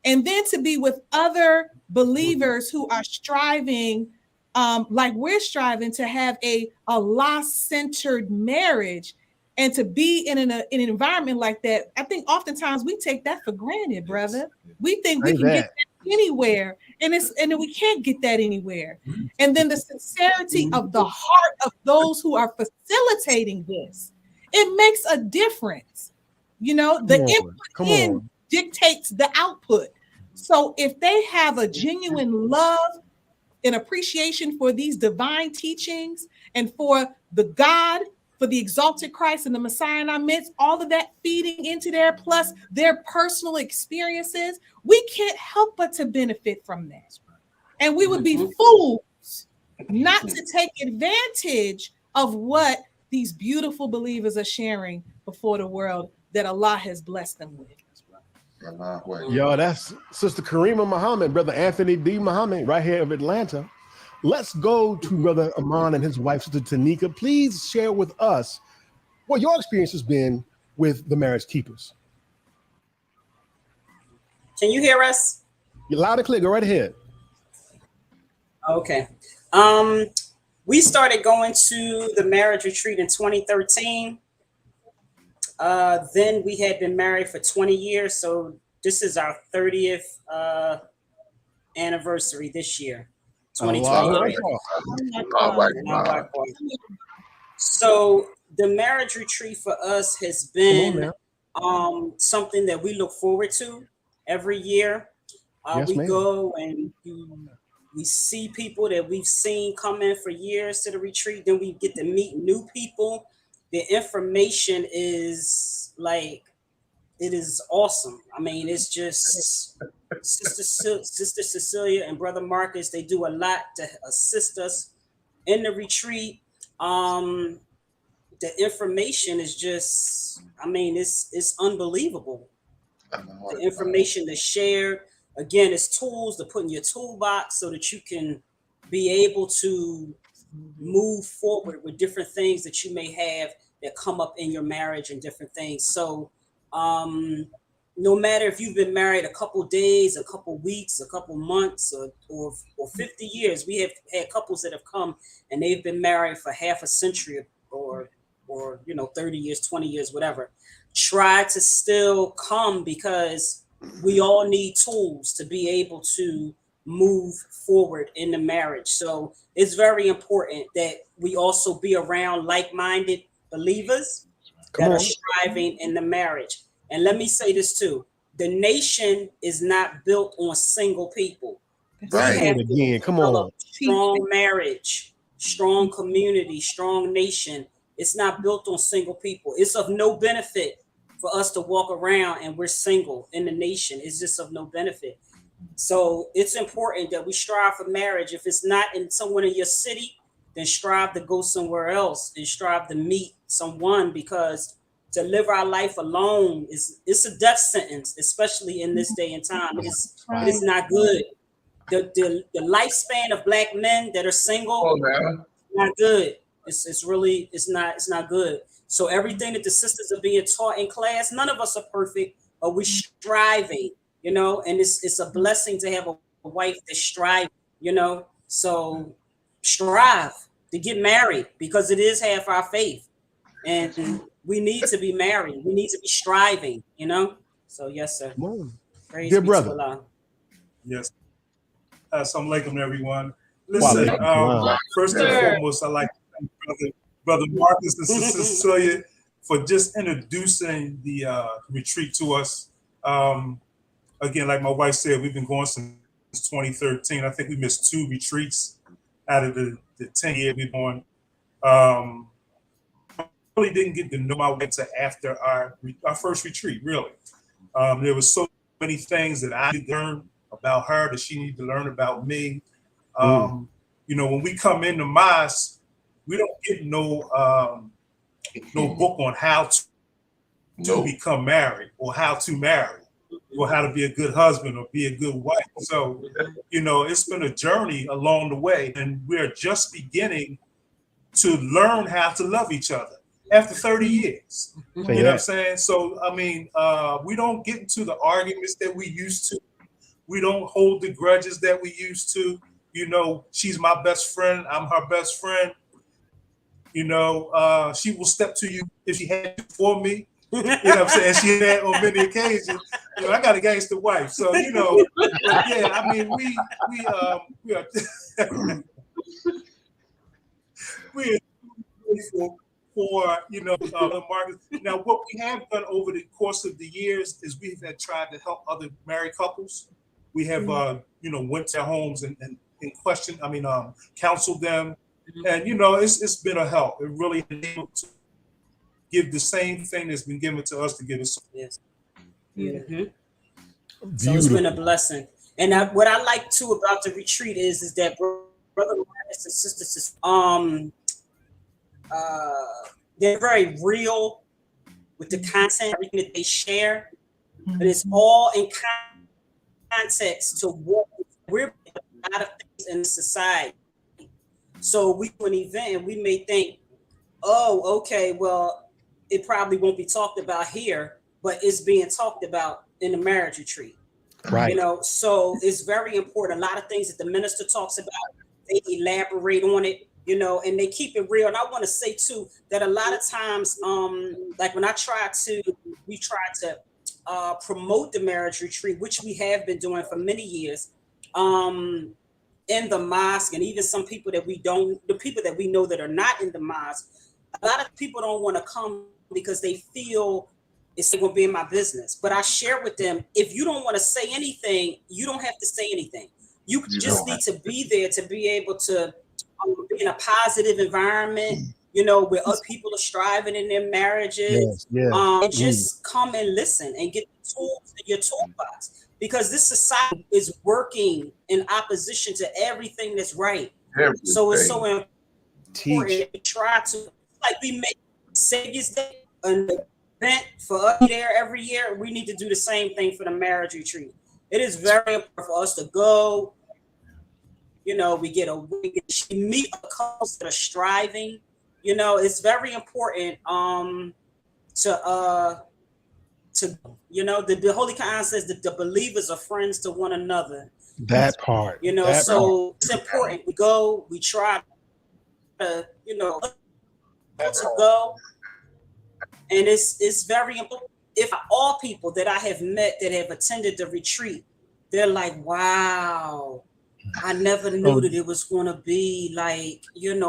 And then to be with other believers who are striving, like we're striving to have a Allah-centered marriage. And to be in an environment like that, I think oftentimes we take that for granted, brother. We think we can get that anywhere, and we can't get that anywhere. And then the sincerity of the heart of those who are facilitating this, it makes a difference. You know, the input in dictates the output. So if they have a genuine love and appreciation for these divine teachings and for the God, for the exalted Christ and the Messiah in our midst, all of that feeding into there, plus their personal experiences, we can't help but to benefit from that. And we would be fools not to take advantage of what these beautiful believers are sharing before the world that Allah has blessed them with. Yo, that's Sister Karima Muhammad, Brother Anthony D. Muhammad, right here of Atlanta. Let's go to Brother Aman and his wife, Sister Tanika. Please share with us what your experience has been with the Marriage Keepers. Can you hear us? You're loud and clear. Go right ahead. Okay. We started going to the marriage retreat in 2013. Then we had been married for 20 years. So this is our 30th anniversary this year. 2023. So the marriage retreat for us has been something that we look forward to every year. We go and we see people that we've seen come in for years to the retreat. Then we get to meet new people. The information is like, it is awesome. I mean, it's just Sister Cecelia and Brother Marcus, they do a lot to assist us in the retreat. The information is just, I mean, it's unbelievable. The information that's shared, again, it's tools to put in your toolbox so that you can be able to move forward with different things that you may have that come up in your marriage and different things. So no matter if you've been married a couple days, a couple weeks, a couple months, or 50 years, we have had couples that have come and they've been married for half a century or 30 years, 20 years, whatever. Try to still come, because we all need tools to be able to move forward in the marriage. So it's very important that we also be around like-minded believers that are striving in the marriage. And let me say this too: the nation is not built on single people. Right. Say it again. Come on. Strong marriage, strong community, strong nation. It's not built on single people. It's of no benefit for us to walk around and we're single in the nation. It's just of no benefit. So it's important that we strive for marriage. If it's not in someone in your city, then strive to go somewhere else and strive to meet someone, because to live our life alone it's a death sentence, especially in this day and time. It is not good. The lifespan of Black men that are single, not good. It's not good. So everything that the sisters are being taught in class, none of us are perfect, but we're striving, and it's a blessing to have a wife that's striving, so strive to get married, because it is half our faith, and we need to be married. We need to be striving, so yes, sir. Praise Dear be brother. to Allah. Yes. Assalamu alaikum, everyone. Listen, first and foremost, I'd like to thank Brother Marcus and Sister Cecelia for just introducing the retreat to us. Again, like my wife said, we've been going since 2013. I think we missed 2 retreats out of the 10 years we've been on. Really didn't get to know my wife until after our first retreat, really. There was so many things that I did learn about her that she needed to learn about me. When we come into mosque, we don't get no book on how to become married or how to marry or how to be a good husband or be a good wife. So, it's been a journey along the way, and we're just beginning to learn how to love each other after 30 years. You know what I'm saying? So, we don't get into the arguments that we used to. We don't hold the grudges that we used to. She's my best friend. I'm her best friend. She will step to you if she had to for me. You know what I'm saying? She had on many occasions. I got a gangster wife. So, but yeah, we are we are grateful for, the market. Now, what we have done over the course of the years is we have tried to help other married couples. We have, went to their homes and counseled them. And, it's been a help. It really been able to give the same thing that's been given to us to give us. Yes. Mm-hmm. So it's been a blessing. And what I like too about the retreat is that Brother Marcus and Sisters, they're very real with the content, everything that they share. But it's all in context to what we're a lot of things in society. So we do an event and we may think, oh, okay, well, it probably won't be talked about here, but it's being talked about in the marriage retreat. Right. So it's very important. A lot of things that the minister talks about, they elaborate on it, and they keep it real. And I want to say too that a lot of times, like when we try to promote the marriage retreat, which we have been doing for many years, in the mosque, and even some people that the people that we know that are not in the mosque, a lot of people don't want to come because they feel it's going to be in my business. But I share with them, if you don't want to say anything, you don't have to say anything. You just need to be there to be able to be in a positive environment, where other people are striving in their marriages. And just come and listen and get the tools in your toolbox. Because this society is working in opposition to everything that's right. So it's so important to try to, like we make Savior's Day an event for us there every year. We need to do the same thing for the marriage retreat. it is very important for us to go. We meet a couple that are striving. It's very important the Holy Quran says that the believers are friends to one another. That part. It's important. We try to go, and it's very important. If all people that I have met that have attended the retreat, they're like, wow, I never knew that it was going to be like, we've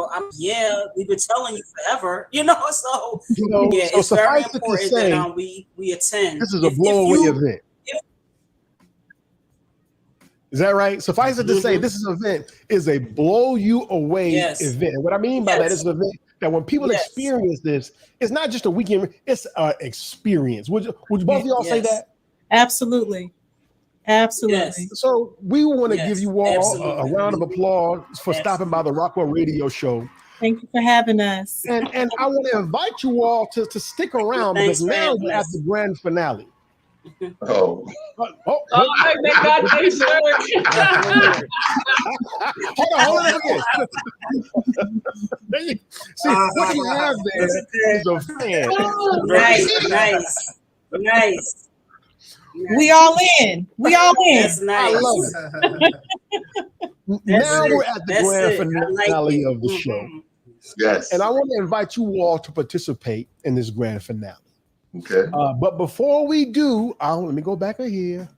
been telling you forever, so it's very important that we attend. This is a blow-away event. Is that right? Suffice it to say, this event is a blow-you-away event. And what I mean by that is an event that when people experience this, it's not just a weekend, it's an experience. Would both of y'all say that? Absolutely. Absolutely. Yes. So we want to give you all a round of applause for stopping by the Rockwell Radio Show. Thank you for having us. And I want to invite you all to stick around because now we're at the grand finale. Oh. They got their shirt. Hold on again. See, what you have there is a fan. Nice. We all in. That's nice. I love it. Now we're at the grand finale of the show. Yes. And I want to invite you all to participate in this grand finale. Okay. But before we do, let me go back here.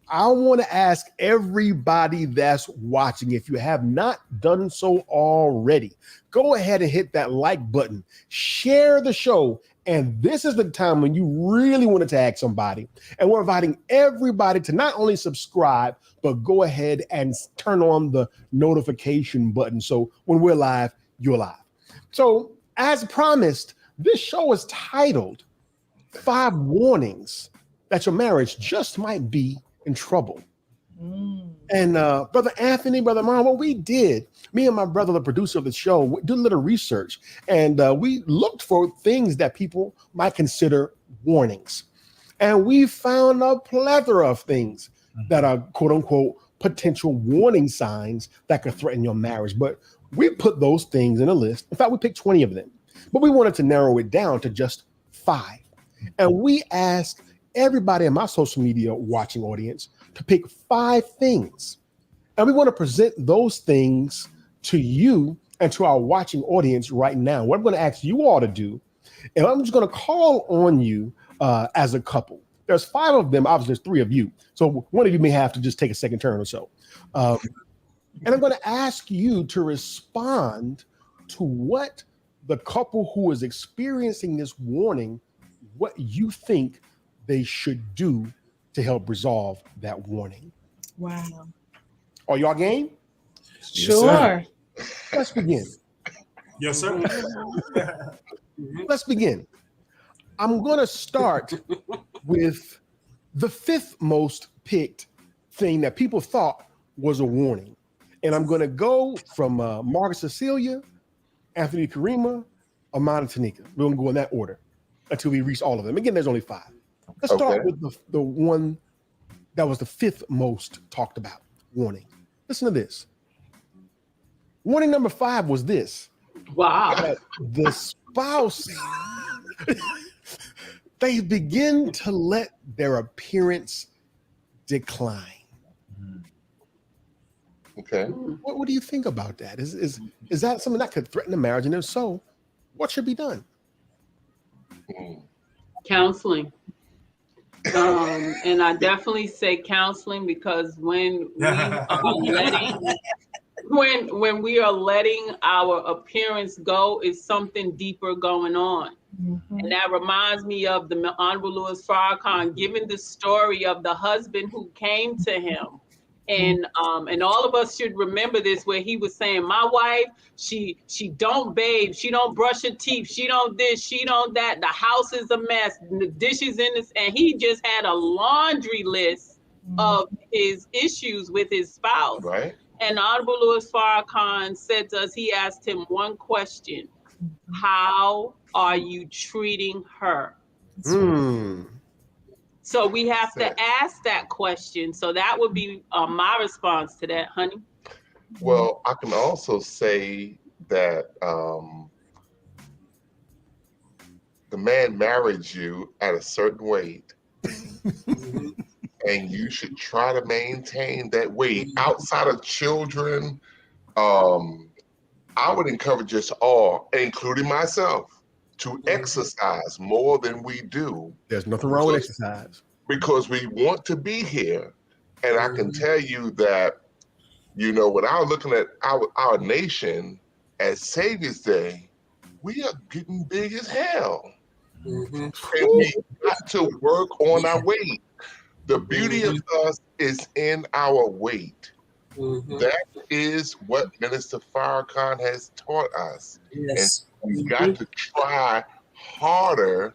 I want to ask everybody that's watching, if you have not done so already, go ahead and hit that like button, share the show. And this is the time when you really want to tag somebody. And we're inviting everybody to not only subscribe, but go ahead and turn on the notification button. So when we're live, you're live. So as promised, this show is titled 5 Warnings That Your Marriage Just Might Be in Trouble. And Brother Anthony, Brother Mom, what we did, me and my brother, the producer of the show, we did a little research, and we looked for things that people might consider warnings. And we found a plethora of things that are quote unquote potential warning signs that could threaten your marriage. But we put those things in a list. In fact, we picked 20 of them, but we wanted to narrow it down to just 5. And we asked everybody in my social media watching audience to pick 5 things. And we want to present those things to you and to our watching audience right now. What I'm going to ask you all to do, and I'm just going to call on you as a couple. There's 5 of them. Obviously, there's 3 of you. So one of you may have to just take a second turn or so. And I'm going to ask you to respond to what the couple who is experiencing this warning, what you think they should do to help resolve that warning. Wow. Are y'all game? Sure. Let's begin. Yes, sir. Let's begin. I'm going to start with the 5th most picked thing that people thought was a warning. And I'm going to go from Margaret Cecelia, Anthony Karima, Amanda Tanika. We're going to go in that order until we reach all of them. Again, there's only 5. Let's start with the one that was the 5th most talked about warning. Listen to this. Warning number 5 was this. Wow. The spouse, they begin to let their appearance decline. Okay. What do you think about that? Is that something that could threaten the marriage? And if so, what should be done? Counseling. And I definitely say counseling because when we are letting our appearance go, is something deeper going on. Mm-hmm. And that reminds me of the Honorable Louis Farrakhan giving the story of the husband who came to him. And all of us should remember this, where he was saying, my wife, she don't bathe, she don't brush her teeth, she don't this, she don't that, the house is a mess, the dishes in this, and he just had a laundry list of his issues with his spouse. Right. And Honorable Louis Farrakhan said to us, he asked him one question: how are you treating her? So we have to ask that question. So that would be my response to that, honey. Well, I can also say that the man married you at a certain weight, and you should try to maintain that weight. Outside of children, I would encourage us all, including myself, to exercise more than we do. There's nothing wrong with exercise. Because we want to be here. And I can tell you that, you know, when I was looking at our nation at Savior's Day, we are getting big as hell. And we got to work on our weight. The beauty of us is in our weight. That is what Minister Farrakhan has taught us. Yes. And we got to try harder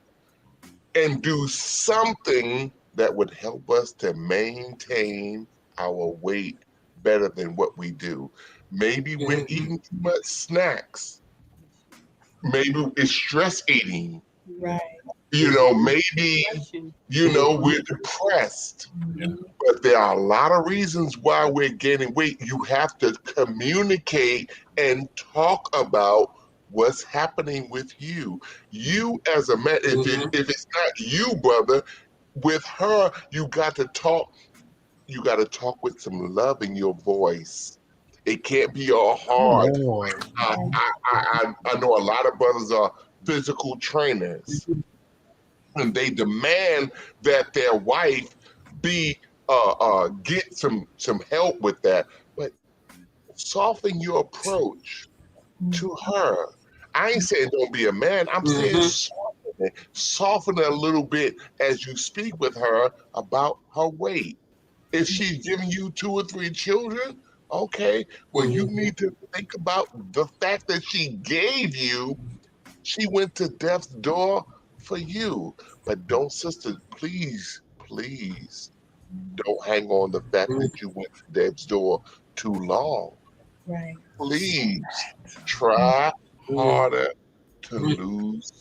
and do something that would help us to maintain our weight better than what we do. Maybe we're eating too much snacks. Maybe it's stress eating. Right. You know, maybe, you know, we're depressed. But there are a lot of reasons why we're gaining weight. You have to communicate and talk about what's happening with you. You as a man, if it's not you, brother, with her, you got to talk. You got to talk with some love in your voice. It can't be all hard. I know a lot of brothers are physical trainers, and they demand that their wife be get some help with that. But soften your approach to her. I ain't saying don't be a man. I'm saying soften it a little bit as you speak with her about her weight. If she's giving you 2 or 3 children, okay, well, you need to think about the fact that she went to death's door for you. But don't, sister, please, don't hang on the fact that you went to death's door too long. Right. Please try harder to lose.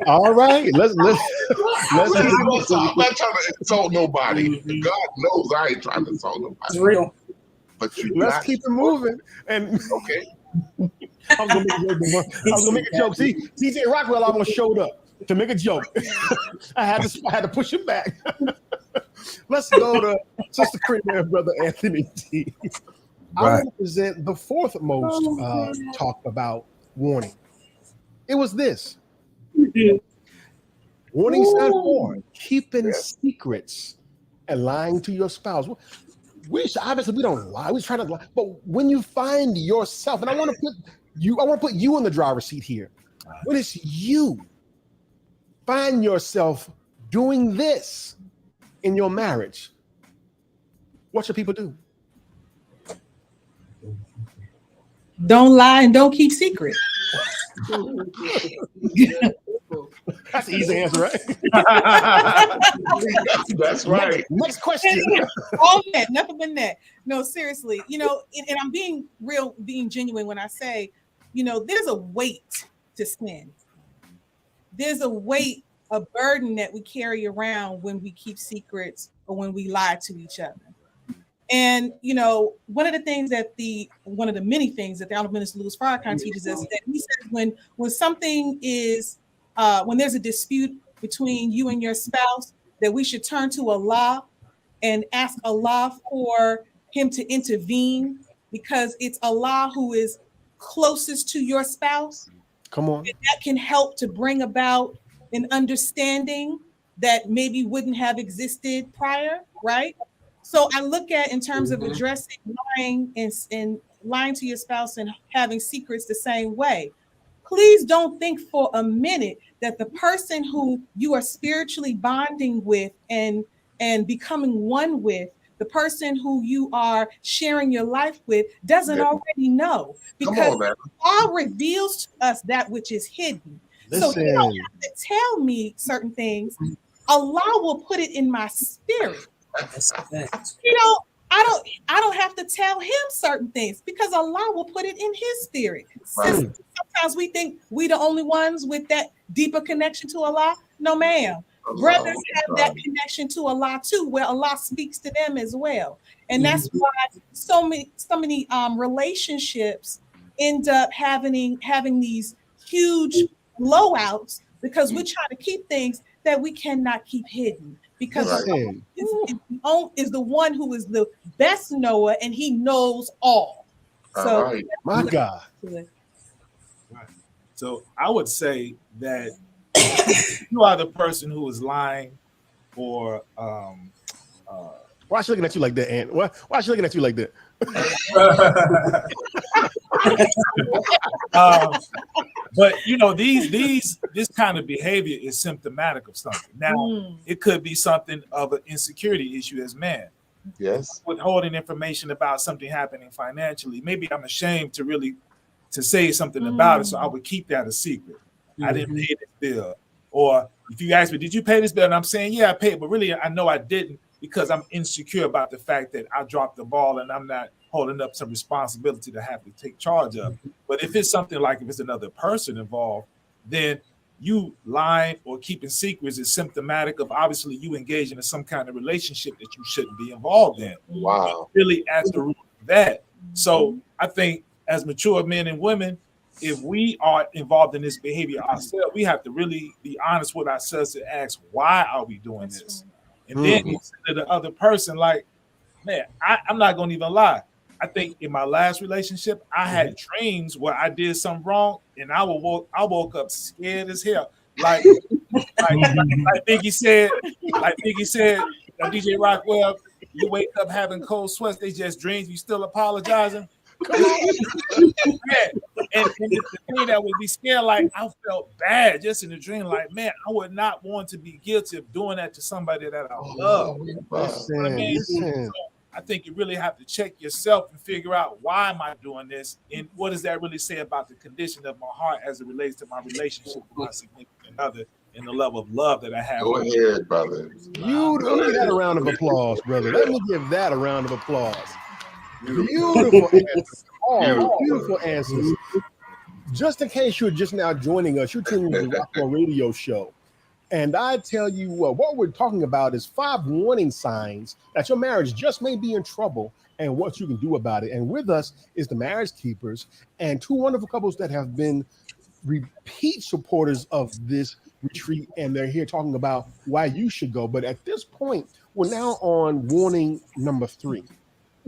All right, let's. I'm not trying to insult nobody. God knows I ain't trying to insult nobody. It's real. But let's keep it moving. And okay. I was gonna make a joke. See, DJ Rockwell almost showed up to make a joke. I had to push him back. Let's go to Sister Creamer and Brother Anthony T. I want to present the fourth most talk about warning. It was this. Warning sign 4: keeping secrets and lying to your spouse. Obviously we don't lie. We're trying to lie. But when you find yourself, and I want to put you in the driver's seat here. When it's you find yourself doing this in your marriage, what should people do? Don't lie and don't keep secret. That's an easy answer, right? That's right. Next question. All that, nothing but that. No, seriously, you know, and I'm being genuine when I say, you know, there's a weight to sin. There's a weight, a burden that we carry around when we keep secrets or when we lie to each other. And, you know, one of the many things that the Honorable Minister Louis Farrakhan teaches us, that he says when something is, when there's a dispute between you and your spouse, that we should turn to Allah and ask Allah for him to intervene, because it's Allah who is closest to your spouse. Come on. And that can help to bring about an understanding that maybe wouldn't have existed prior, right? So I look at, in terms of addressing lying and lying to your spouse and having secrets the same way. Please don't think for a minute that the person who you are spiritually bonding with and becoming one with, the person who you are sharing your life with, doesn't already know, because Allah reveals to us that which is hidden. Listen. So you don't have to tell me certain things. Allah will put it in my spirit. You know, I don't have to tell him certain things, because Allah will put it in his spirit. Sometimes we think we the only ones with that deeper connection to Allah. No, ma'am. brothers have that connection to Allah too, where Allah speaks to them as well. And that's why so many relationships end up having these huge blowouts, because we're trying to keep things that we cannot keep hidden, because Allah is the one who is the best knower, and he knows all. So my God. So I would say that you are the person who is lying, or why is she looking at you like that, Aunt? Why is she looking at you like that? But you know, this kind of behavior is symptomatic of something. Now, it could be something of an insecurity issue as man. Yes. Withholding information about something happening financially. Maybe I'm ashamed to say something about it, so I would keep that a secret. I didn't pay this bill. Or if you ask me, did you pay this bill? And I'm saying, yeah, I paid, but really I know I didn't, because I'm insecure about the fact that I dropped the ball and I'm not holding up some responsibility to have to take charge of. But if it's something like, if it's another person involved, then you lying or keeping secrets is symptomatic of obviously you engaging in some kind of relationship that you shouldn't be involved in. Wow. Really at the root of that. So I think as mature men and women, if we are involved in this behavior ourselves, we have to really be honest with ourselves and ask, why are we doing this? And then you say to the other person, like, man, I'm not going to even lie. I think in my last relationship, I had dreams where I did something wrong, and I woke up scared as hell. Like Biggie said, DJ Rockwell, you wake up having cold sweats, they just dreams, you still apologizing. Come on. And the thing that would be scared, like I felt bad just in the dream, like, man, I would not want to be guilty of doing that to somebody that I love. So I think you really have to check yourself and figure out, why am I doing this? And what does that really say about the condition of my heart as it relates to my relationship with my significant other and the level of love that I have? Go ahead, brother. Let me give that a round of applause, brother. Let me give that a round of applause. Beautiful answers. Oh, beautiful answers. Just in case you're just now joining us, you're tuning to the Rockwell Radio Show. And I tell you what we're talking about is 5 warning signs that your marriage just may be in trouble and what you can do about it. And with us is the Marriage Keepers and 2 wonderful couples that have been repeat supporters of this retreat. And they're here talking about why you should go. But at this point, we're now on warning number 3.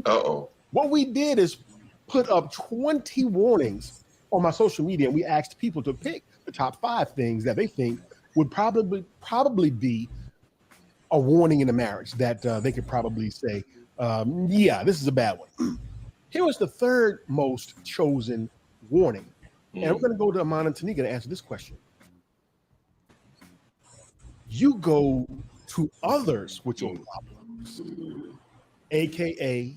Uh-oh. What we did is put up 20 warnings on my social media, and we asked people to pick the top 5 things that they think would probably be a warning in a marriage that they could probably say, yeah, this is a bad one. Here was the 3rd most chosen warning. And we're going to go to Amon and Tanika to answer this question. You go to others with your problems, AKA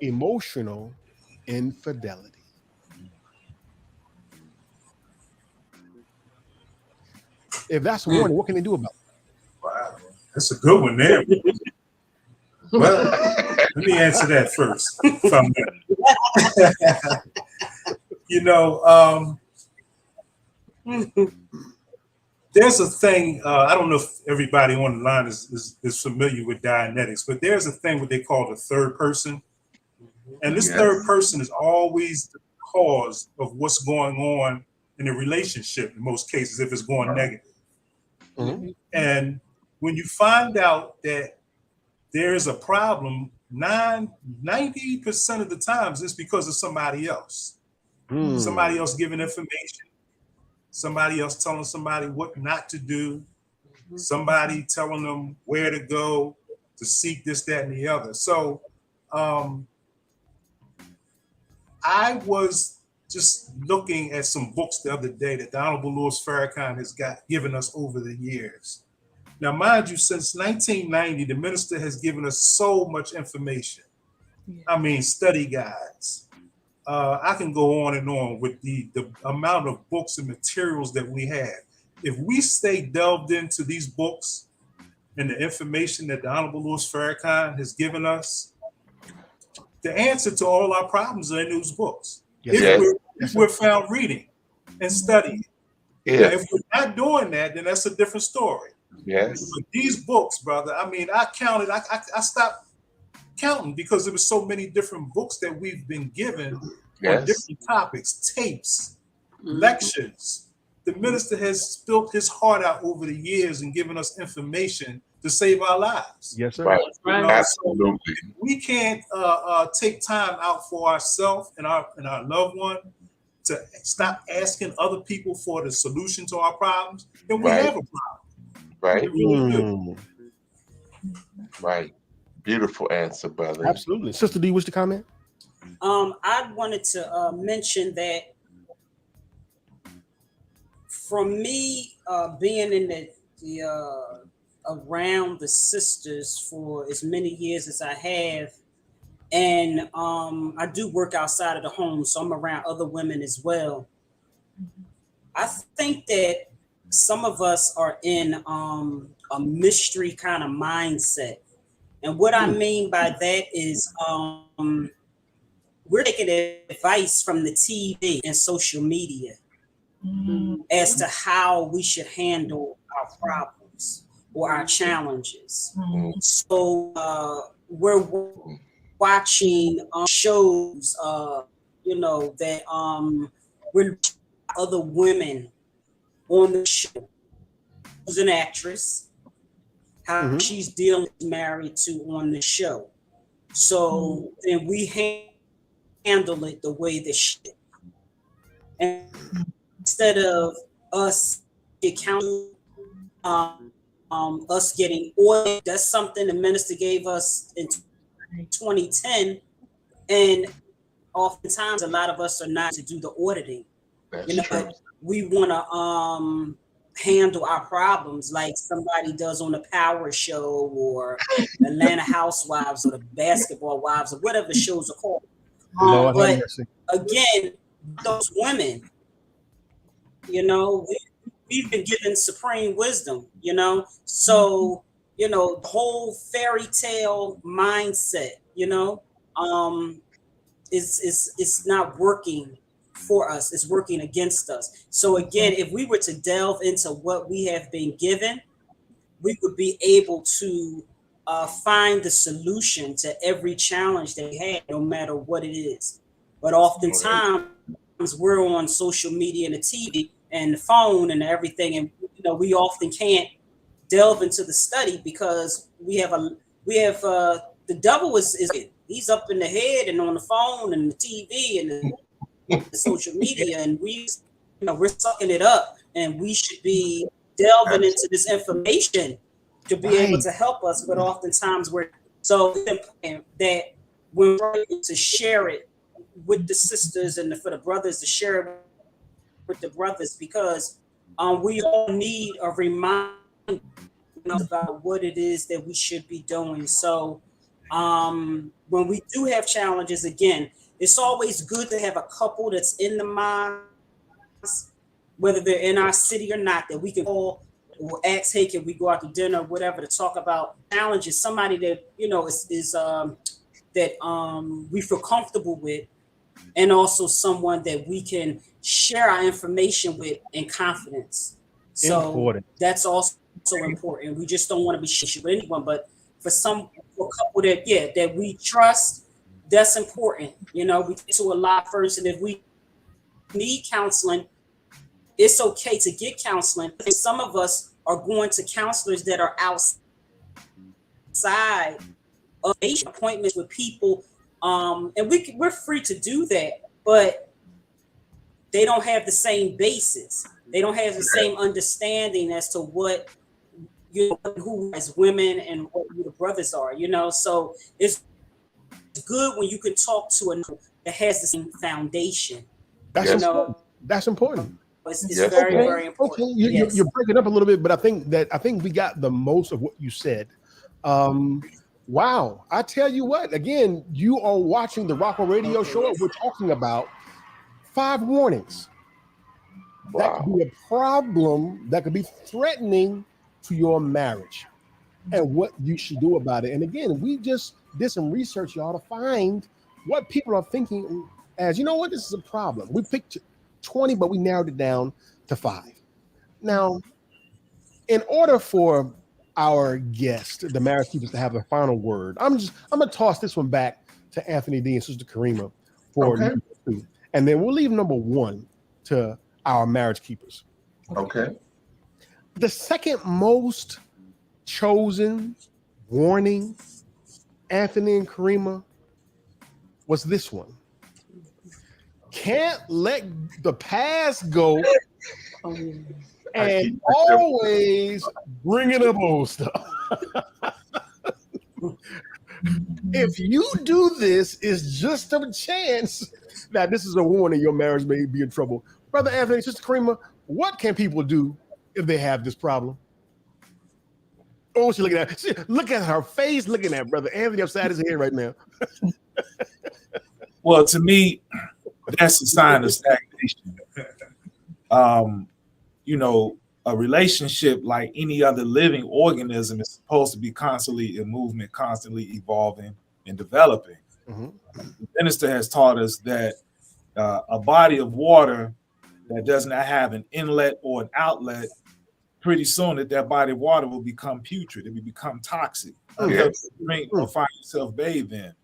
emotional infidelity. If that's a warning, what can they do about it? Wow, that's a good one there. Well, let me answer that first. You know, there's a thing, I don't know if everybody on the line is familiar with Dianetics, but there's a thing what they call the third person. And this third person is always the cause of what's going on in a relationship in most cases, if it's going negative. And when you find out that there is a problem, 90% of the times it's because of somebody else. Somebody else giving information, somebody else telling somebody what not to do, somebody telling them where to go to seek this, that, and the other. So I was just looking at some books the other day that the Honorable Louis Farrakhan has given us over the years. Now, mind you, since 1990, the minister has given us so much information. I mean, study guides. I can go on and on with the amount of books and materials that we have. If we stay delved into these books and the information that the Honorable Louis Farrakhan has given us, the answer to all our problems are in those books. If we're found reading and studying. Now, if we're not doing that, then that's a different story. Yes. But these books, brother, I mean, I counted, I stopped counting because there were so many different books that we've been given on Yes. different topics, tapes, lectures. The minister has spilt his heart out over the years and given us information to save our lives. Yes, sir. Right. You know, Absolutely. so we can't take time out for ourselves and our loved one to stop asking other people for the solution to our problems, then we have a problem. Right. We really do. Right. Beautiful answer, brother. Absolutely. Sister D, wish to comment? I wanted to mention that from me being in the around the sisters for as many years as I have, and I do work outside of the home, so I'm around other women as well. I think that some of us are in a mystery kind of mindset. And what I mean by that is we're taking advice from the TV and social media as to how we should handle our problems or our challenges. So we're watching shows, that we're other women on the show. Who's an actress, how she's dealing with married to on the show. So then we handle it the way that she did. And instead of us accountable, us getting audited, that's something the minister gave us in 2010. And oftentimes a lot of us are not to do the auditing. That's true. We want to handle our problems like somebody does on a Power Show or Atlanta Housewives or the Basketball Wives or whatever shows are called. But again, those women, we've been given supreme wisdom, so the whole fairy tale mindset, it's not working for us. It's working against us. So again, if we were to delve into what we have been given, we would be able to find the solution to every challenge they have, no matter what it is. But oftentimes we're on social media and the TV and the phone and everything, and we often can't delve into the study because we have the devil is he's up in the head and on the phone and the TV and the social media, and we're sucking it up, and we should be delving into this information to be able to help us. But oftentimes we're so important that we're ready to share it with the sisters and for the brothers to share it with the brothers, because we all need a reminder about what it is that we should be doing. So when we do have challenges, again, it's always good to have a couple that's in the mosque, whether they're in our city or not, that we can call or ask, hey, can we go out to dinner or whatever to talk about challenges, somebody that is that we feel comfortable with, and also someone that we can share our information with in confidence. So that's also important. We just don't want to be shaky with anyone, but for a couple that we trust, that's important. We get to a lot first, and if we need counseling, it's okay to get counseling. Some of us are going to counselors that are outside of appointments with people, and we're free to do that, but they don't have the same basis. They don't have the same understanding as to what who as women and what the brothers are. So it's good when you can talk to a that has the same foundation. That's important. It's very, very important. Okay. You're breaking up a little bit, but I think we got the most of what you said. Wow. I tell you what, again, you are watching the Rockwell Radio Show. We're talking about 5 warnings. That could be a problem that could be threatening to your marriage and what you should do about it. And again, we just did some research, y'all, to find what people are thinking as, what, this is a problem. We picked 20, but we narrowed it down to 5. Now, in order for our guest, the marriage keepers, to have the final word, I'm gonna toss this one back to Anthony D and Sister Karima for number 2, and then we'll leave number 1 to our marriage keepers. Okay. The second most chosen warning, Anthony and Karima, was this one. Can't let the past go and always bringing up old stuff. If you do this, it's just a chance that this is a warning your marriage may be in trouble. Brother Anthony, Sister Karima, what can people do if they have this problem? Oh, she's looking at look at her face, looking at Brother Anthony upside his head right now. Well, to me, that's a sign of stagnation. You know, a relationship, like any other living organism, is supposed to be constantly in movement, constantly evolving and developing. Mm-hmm. The minister has taught us that a body of water that does not have an inlet or an outlet, pretty soon that body of water will become putrid. It will become toxic. Yes. Drink or find yourself bathed in.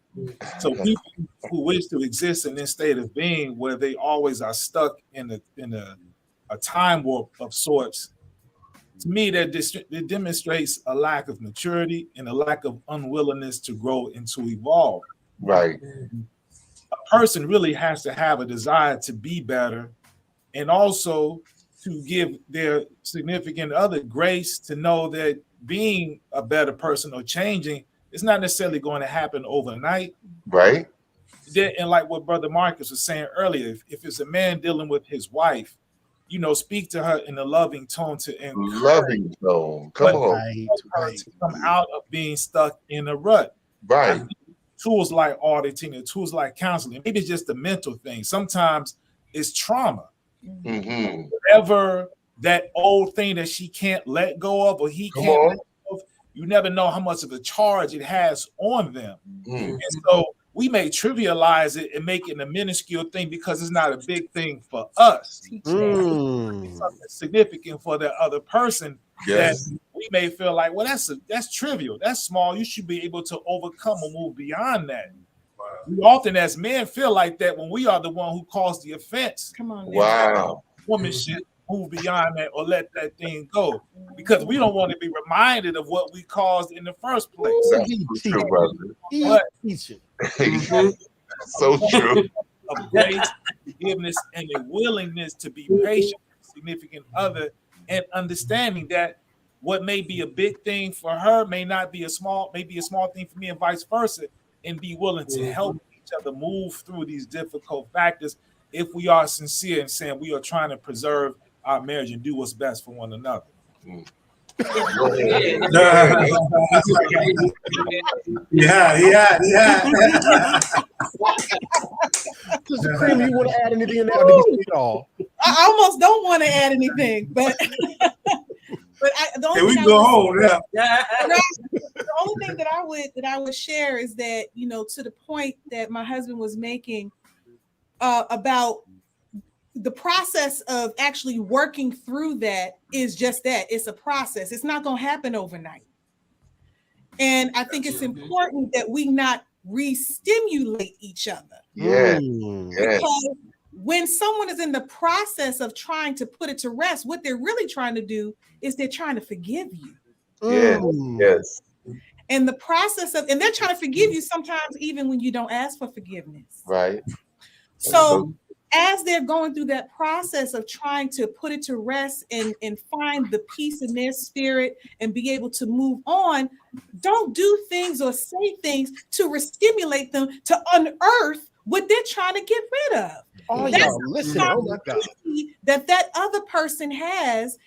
So people who wish to exist in this state of being, where they always are stuck in a time warp of sorts, to me, that it demonstrates a lack of maturity and a lack of unwillingness to grow and to evolve. Right. A person really has to have a desire to be better, and also to give their significant other grace to know that being a better person or changing is not necessarily going to happen overnight. Right. And like what Brother Marcus was saying earlier, if it's a man dealing with his wife, you know, speak to her in a loving tone to encourage. Loving tone. Come on. Right. To come out of being stuck in a rut. Right. Tools like auditing and tools like counseling, maybe it's just a mental thing. Sometimes it's trauma. Mm-hmm. Whatever that old thing that she can't let go of or he can't let go of, you never know how much of a charge it has on them. And so we may trivialize it and make it a minuscule thing because it's not a big thing for us. It's something significant for that other person that we may feel like, well, that's trivial, that's small. You should be able to overcome or move beyond that. We often, as men, feel like that when we are the one who caused the offense. Come on. Wow. Women should move beyond that or let that thing go, because we don't want to be reminded of what we caused in the first place. That's true, brother. But So true. Of grace, forgiveness, and a willingness to be patient with a significant other, and understanding that what may be a big thing for her may not be a small thing for me, and vice versa, and be willing to help each other move through these difficult factors if we are sincere in saying we are trying to preserve our marriage and do what's best for one another. Yeah. Sister Karima, you want to add anything in there? Or did we see it all? I almost don't want to add anything, but the only thing the only thing that I would share is that, you know, to the point that my husband was making about the process of actually working through that is just that. It's a process. It's not going to happen overnight. And I think it's important that we not re-stimulate each other. Because when someone is in the process of trying to put it to rest, what they're really trying to do is they're trying to forgive you. Yes. And the process of, and they're trying to forgive you sometimes even when you don't ask for forgiveness. Right. So as they're going through that process of trying to put it to rest and find the peace in their spirit and be able to move on, don't do things or say things to re-stimulate them to unearth what they're trying to get rid of. Oh, that's y'all, listen. Oh my God. that other person has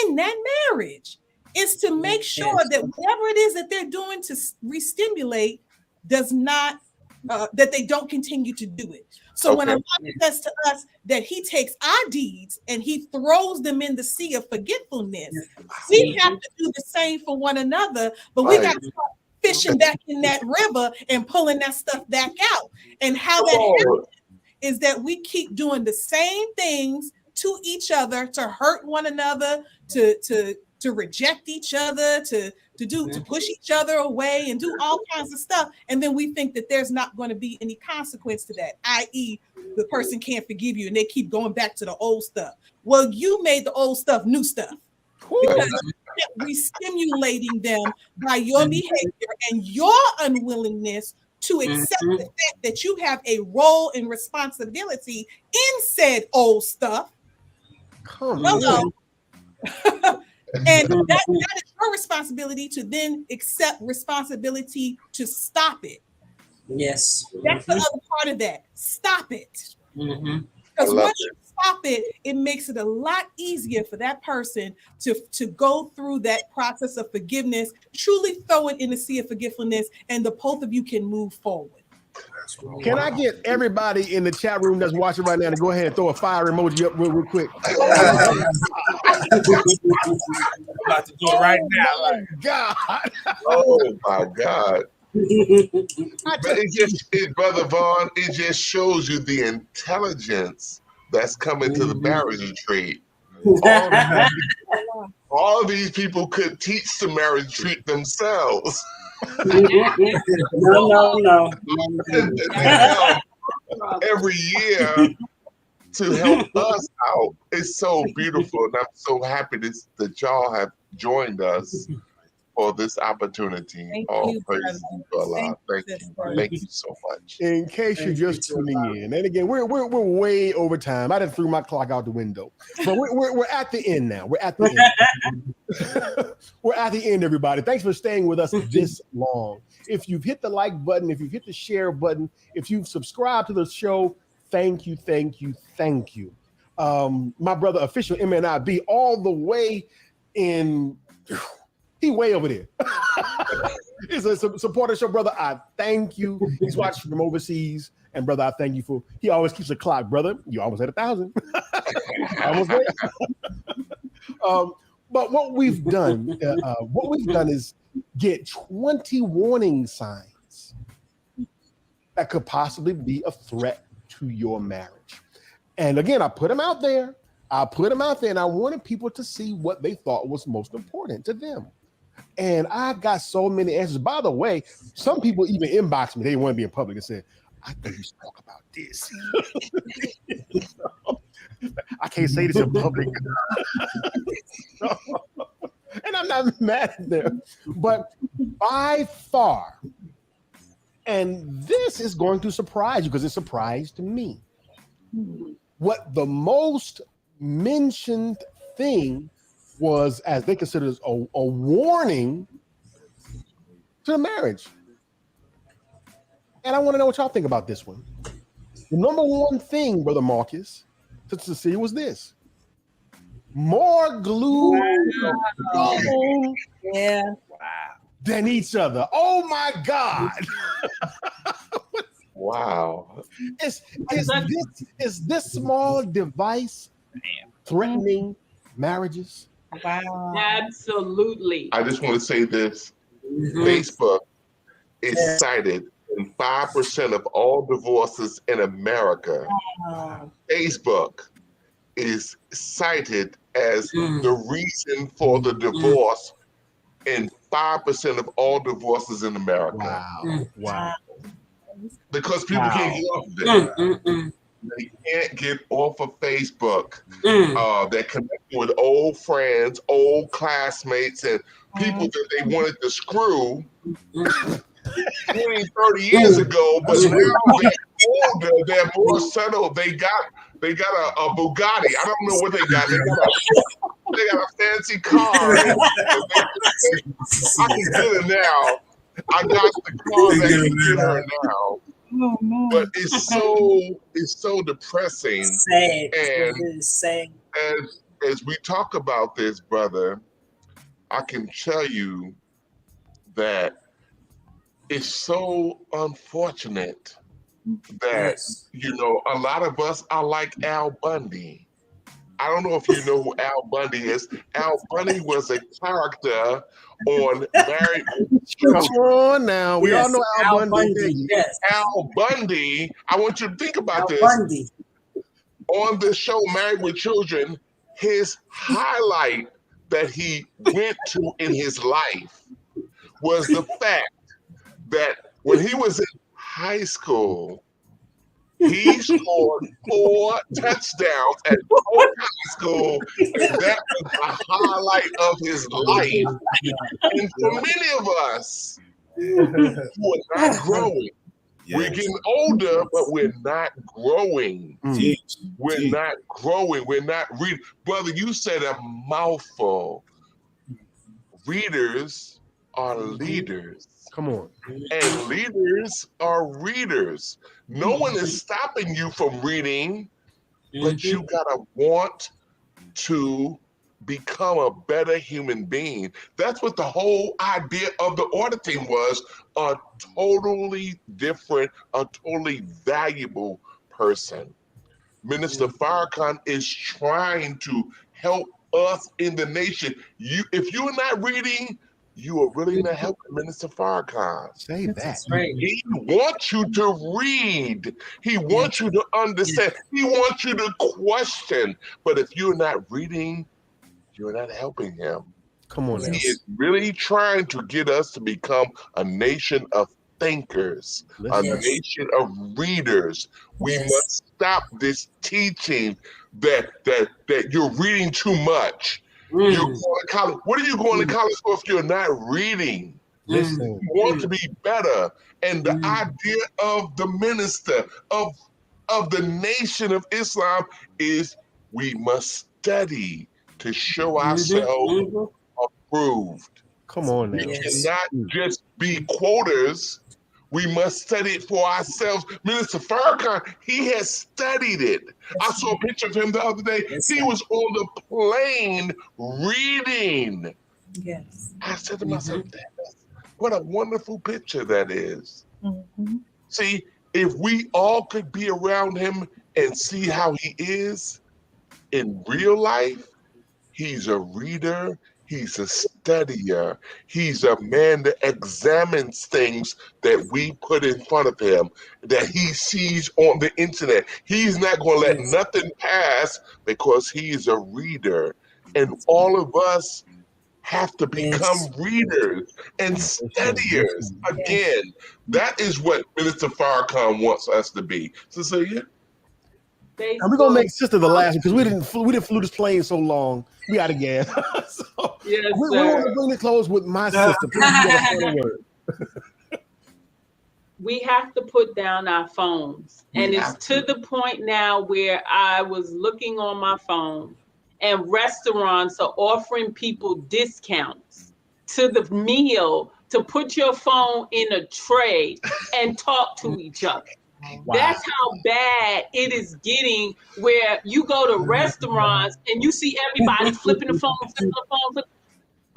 in that marriage is to make sure that whatever it is that they're doing to re-stimulate does not that they don't continue to do it. So when Allah says to us that he takes our deeds and he throws them in the sea of forgetfulness, we have to do the same for one another, but we got to start fishing back in that river and pulling that stuff back out. And how that happens is that we keep doing the same things to each other to hurt one another, to to reject each other, to push each other away and do all kinds of stuff. And then we think that there's not going to be any consequence to that, i.e., the person can't forgive you and they keep going back to the old stuff. Well, you made the old stuff new stuff because you kept re-stimulating them by your behavior and your unwillingness to accept the fact that you have a role and responsibility in said old stuff. Come on. And that is your responsibility to then accept responsibility to stop it. Yes. That's the other part of that. Stop it. Because once you stop it, it makes it a lot easier for that person to go through that process of forgiveness, truly throw it in the sea of forgiveness, and the both of you can move forward. Can I get everybody in the chat room that's watching right now to go ahead and throw a fire emoji up real quick? I'm about to do it right now. God. Oh my God. But Brother Vaughn, it just shows you the intelligence that's coming to the marriage retreat. All these people could teach the marriage retreat themselves. No. Every year to help us out. It's so beautiful, and I'm so happy that y'all have joined us for this opportunity. All praise to Allah. Thank you so much. In case you're just tuning in, and again, we're way over time. I done threw my clock out the window, but we're at the end now. We're at the end. We're at the end, everybody. Thanks for staying with us this long. If you've hit the like button, if you've hit the share button, if you've subscribed to the show, thank you. My brother, official MNIB, all the way in. He way over there. He's a supporter show, brother. I thank you. He's watching from overseas. And brother, I thank you for, he always keeps a clock, brother. You almost at 1,000. Almost there. But what we've done is get 20 warning signs that could possibly be a threat to your marriage. And again, I put them out there. And I wanted people to see what they thought was most important to them. And I got so many answers. By the way, some people even inboxed me. They didn't want to be in public and said, I think you should talk about this. I can't say this in public. And I'm not mad at them. But by far, and this is going to surprise you because it surprised me, what the most mentioned thing was, as they consider it, a warning to the marriage. And I want to know what y'all think about this one. The number one thing, Brother Marcus, to Cecelia, was this: more glue than each other. Oh my God. Wow. Is this small device threatening marriages? Wow. Absolutely. I just want to say this. Facebook is cited in 5% of all divorces in America. Facebook is cited as the reason for the divorce in 5% of all divorces in America. Wow. Because people can't get off of it. They can't get off of Facebook. They're connected with old friends, old classmates, and people that they wanted to screw 20, 30 years ago, but now they're older, they're more settled. They got a Bugatti. I don't know what they got. They got a fancy car. I can get it now. I got the car that can get her now. Oh, no. But it's so depressing. Sad. And sad. As we talk about this, brother, I can tell you that it's so unfortunate that, a lot of us are like Al Bundy. I don't know if you know who Al Bundy is. Al Bundy was a character on Married with Children. Come on now. We all know Al Bundy. Yes. Al Bundy, I want you to think about this. Bundy. On the show Married with Children, his highlight that he went to in his life was the fact that when he was in high school, he scored 4 touchdowns at Polk High School, and that was the highlight of his life. And for many of us who are not growing, we're getting older, but we're not growing. We're not growing. We're not reading. Brother, you said a mouthful. Readers are leaders. Come on. And leaders are readers. No one is stopping you from reading, but you gotta want to become a better human being. That's what the whole idea of the auditing was, a totally different, a totally valuable person. Minister Farrakhan is trying to help us in the nation. If you're not reading, you are really not helping Minister Farrakhan. Say that. Right. He wants you to read. He wants you to understand. He wants you to question. But if you're not reading, you're not helping him. Come on now. He is really trying to get us to become a nation of thinkers, a nation of readers. We must stop this teaching that you're reading too much. You're going to college. What are you going to college for if you're not reading? Listen. You want to be better. And the idea of the minister of the Nation of Islam is we must study to show ourselves approved. Come on now. We cannot just be quoters. We must study it for ourselves. Minister Farrakhan, he has studied it. I saw a picture of him the other day. He was on the plane reading. Yes. I said to myself, what a wonderful picture that is. See, if we all could be around him and see how he is in real life, he's a reader. He's a studier. He's a man that examines things that we put in front of him, that he sees on the internet. He's not going to let nothing pass because he is a reader. And all of us have to become readers and studiers. Again, that is what Minister Farrakhan wants us to be. Cecelia? And we're gonna make sister the last one because we didn't flew this plane so long. We out of gas. So we're gonna bring it close with my sister. Please, you got a final word. We have to put down our phones, and it's to the point now where I was looking on my phone, and restaurants are offering people discounts to the meal to put your phone in a tray and talk to each other. Wow. That's how bad it is getting, where you go to restaurants and you see everybody flipping the phone.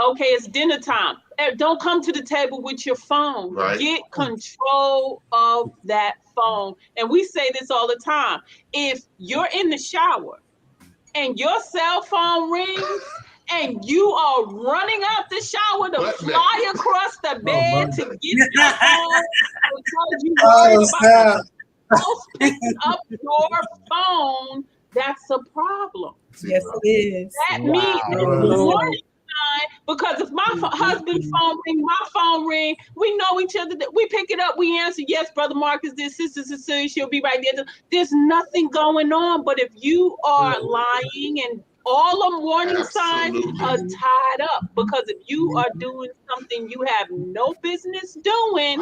Okay, it's dinner time. Don't come to the table with your phone. Right. Get control of that phone. And we say this all the time. If you're in the shower and your cell phone rings and you are running out the shower to fly across the bed to get your phone because you worried about picking up your phone, that's a problem. Yes, it is. That means it's warning sign, because if my husband's phone ring, my phone ring, we know each other. We pick it up, we answer, yes, Brother Marcus, this Sister Cecelia, she'll be right there. There's nothing going on. But if you are lying and all them warning signs are tied up, because if you are doing something you have no business doing,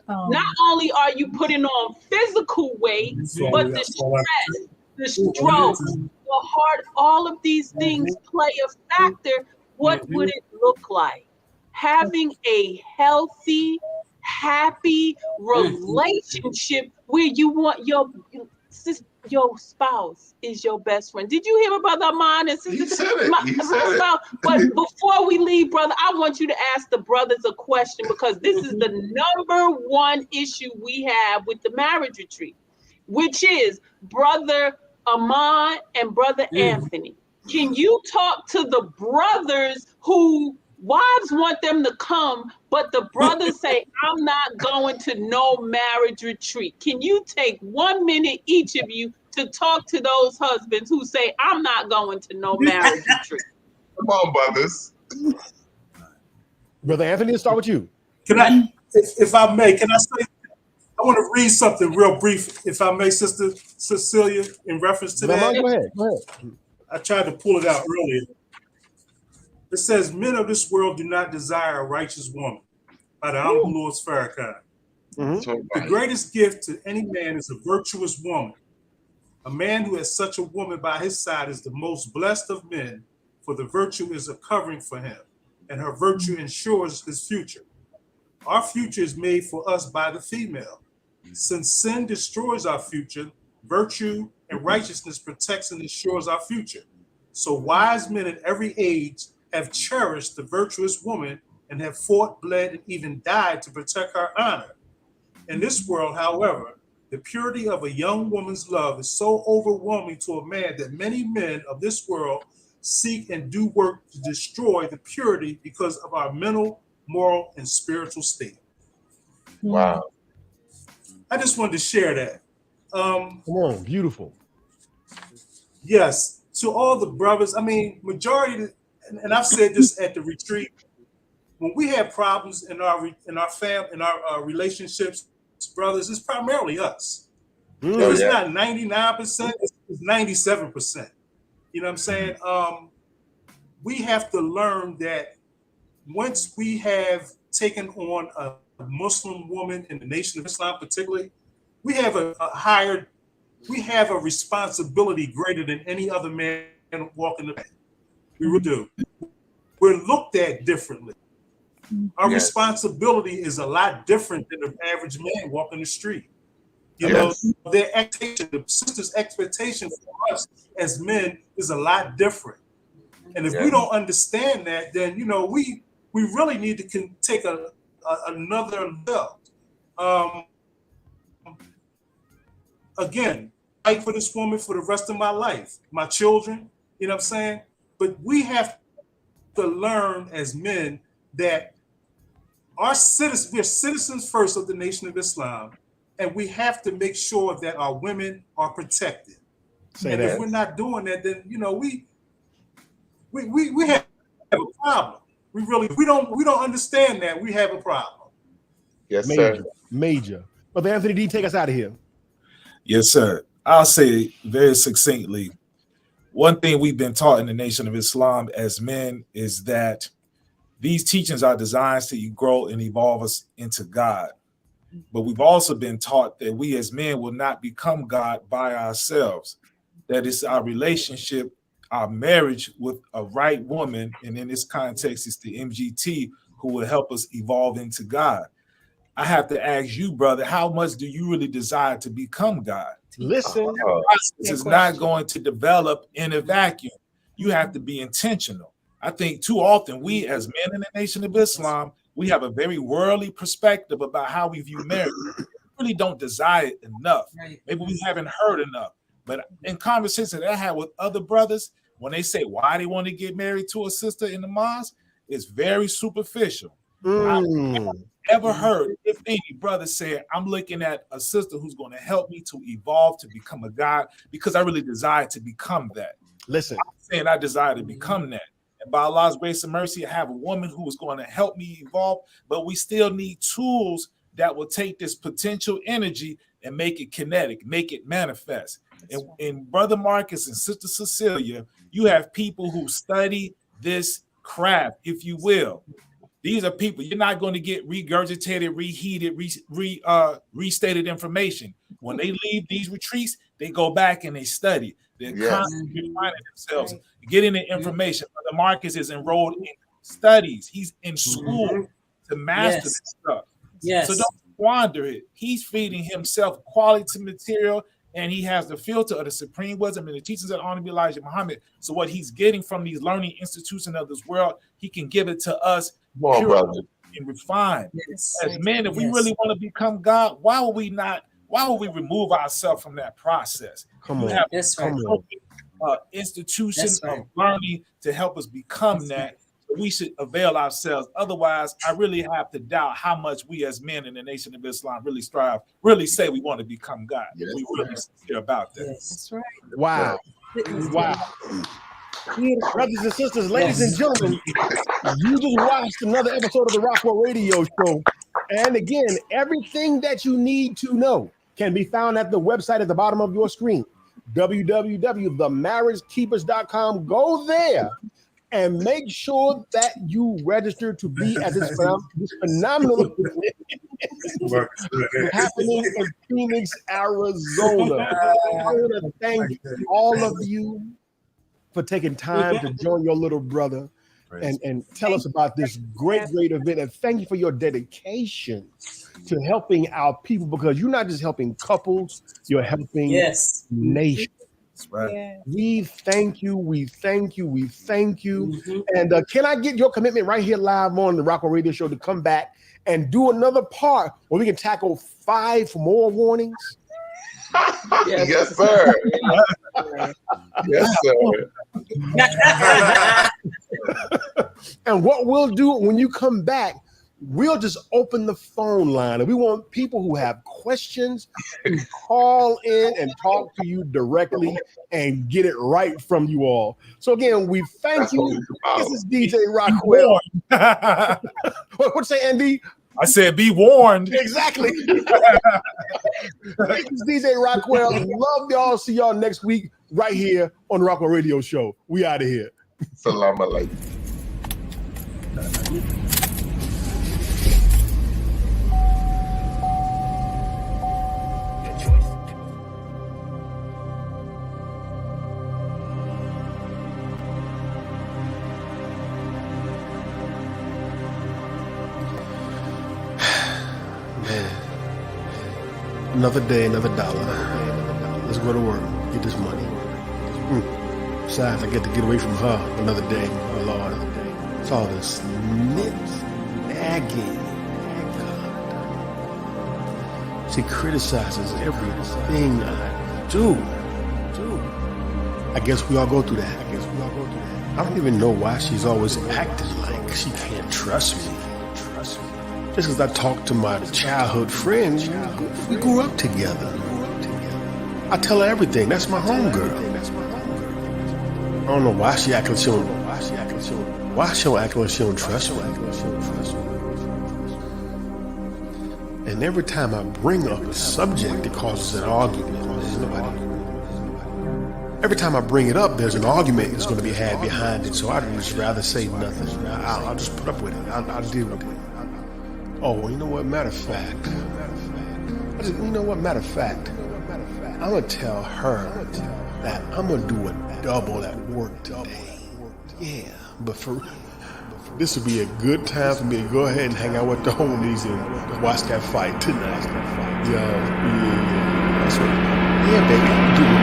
not only are you putting on physical weight, but the stress, the stroke, the heart, all of these things play a factor. What would it look like? Having a healthy, happy relationship where you want your spouse is your best friend. Did you hear what Brother Armand and Sister? He said it. But before we leave, brother, I want you to ask the brothers a question, because this is the number one issue we have with the marriage retreat, which is Brother Armand and Brother Anthony. Can you talk to the brothers who wives want them to come, but the brothers say, I'm not going to no marriage retreat? Can you take 1 minute, each of you, to talk to those husbands who say, I'm not going to no marriage retreat? Come on, brothers. Brother Anthony, let's start with you. Can I, if I may, can I say, I want to read something real brief, if I may, Sister Cecelia, in reference to that. Go ahead. I tried to pull it out earlier. It says, men of this world do not desire a righteous woman, by the Honorable Lord Farrakhan. The greatest gift to any man is a virtuous woman. A man who has such a woman by his side is the most blessed of men, for the virtue is a covering for him, and her virtue ensures his future. Our future is made for us by the female. Since sin destroys our future, virtue and righteousness protects and ensures our future. So wise men in every age have cherished the virtuous woman and have fought, bled, and even died to protect her honor. In this world, however, the purity of a young woman's love is so overwhelming to a man that many men of this world seek and do work to destroy the purity because of our mental, moral, and spiritual state. Wow. I just wanted to share that. Come on, beautiful. Yes, to all the brothers, I mean, majority, and I've said this at the retreat, when we have problems in our relationships, brothers, it's primarily us. If it's not 99%, it's 97%. You know what I'm saying? We have to learn that once we have taken on a Muslim woman in the Nation of Islam, particularly, we have we have a responsibility greater than any other man walking the path. We really do. We're looked at differently. Our responsibility is a lot different than the average man walking the street. You know, their expectation, the sister's expectation for us as men is a lot different. And if we don't understand that, then, you know, we really need to take another level. Again, fight for this woman for the rest of my life, my children, you know what I'm saying? But we have to learn as men that we're citizens first of the Nation of Islam, and we have to make sure that our women are protected. If we're not doing that, then, you know, we have a problem. We don't understand that we have a problem. Yes, major, sir. Major. Brother Anthony D, take us out of here. Yes, sir. I'll say very succinctly, one thing we've been taught in the Nation of Islam as men is that these teachings are designed to grow and evolve us into God. But we've also been taught that we as men will not become God by ourselves. That it's our relationship, our marriage with a right woman, and in this context, it's the MGT, who will help us evolve into God. I have to ask you, brother, how much do you really desire to become God? Listen, this is not going to develop in a vacuum. You have to be intentional. I think too often we as men in the Nation of Islam, we have a very worldly perspective about how we view marriage. We really don't desire it enough. Maybe we haven't heard enough. But in conversations that I had with other brothers, when they say why they want to get married to a sister in the mosque, it's very superficial. I've never ever heard if any brother said, I'm looking at a sister who's going to help me to evolve to become a God because I really desire to become that. Listen, I'm saying I desire to become that. And by Allah's grace and mercy, I have a woman who is going to help me evolve, but we still need tools that will take this potential energy and make it kinetic, make it manifest. And Brother Marcus and Sister Cecelia, you have people who study this craft, if you will. These are people, you're not going to get regurgitated, reheated, restated information. When they leave these retreats, they go back and they study. They're constantly finding themselves, getting the information. Brother Marcus is enrolled in studies. He's in school to master this stuff. So don't squander it. He's feeding himself quality material, and he has the filter of the supreme wisdom and the teachings of Honorable Elijah Muhammad. So what he's getting from these learning institutions of this world, he can give it to us pure and refined. As men, if we really want to become God, why would we remove ourselves from that process? Come on. Have institution of learning to help us become that. We should avail ourselves. Otherwise, I really have to doubt how much we as men in the Nation of Islam really strive, really say we want to become God. We really sincere about that. Wow. Wow. Brothers and sisters, ladies and gentlemen, you just watched another episode of the Rockwell Radio Show. And again, everything that you need to know can be found at the website at the bottom of your screen, www.themarriagekeepers.com. Go there and make sure that you register to be at this phenomenal event happening in Phoenix, Arizona. I want to thank all of you for taking time to join your little brother and tell us about this great event. And thank you for your dedication to helping our people, because you're not just helping couples, you're helping nations. That's right. Yeah. We thank you. We thank you. We thank you. And can I get your commitment right here live on the Rockwell Radio Show to come back and do another part where we can tackle 5 more warnings? Yes, sir. Yes, sir. And what we'll do when you come back, we'll just open the phone line, and we want people who have questions to call in and talk to you directly and get it right from you all. So again, we thank you. This is DJ Rockwell. What say, Andy? I said, be warned. Exactly. This is DJ Rockwell. Love y'all. See y'all next week right here on the Rockwell Radio Show. We out of here. Salam alaikum. Another day, another dollar. Let's go to work, get this money. Besides, I get to get away from her another day. Oh, Lord. It's all this nagging. She criticizes everything I do. I guess we all go through that. I don't even know why she's always acting like she can't trust me. Just as I talk to my childhood friends, we grew up together. I tell her everything. That's my homegirl. I don't know why she acting like she don't. Why she don't act like she don't trust me. And every time I bring up a subject, it causes an argument. Every time I bring it up, there's an argument that's going to be had behind it. So I'd just rather say nothing. I'll just put up with it. I'll deal with it. Oh, well, you know what? Matter of fact, I'm going to tell her that I'm going to do a double at work today. Yeah, but this would be a good time for me to go ahead and hang out with the homies and watch that fight tonight. Yeah. That's what, baby, I'm doing it.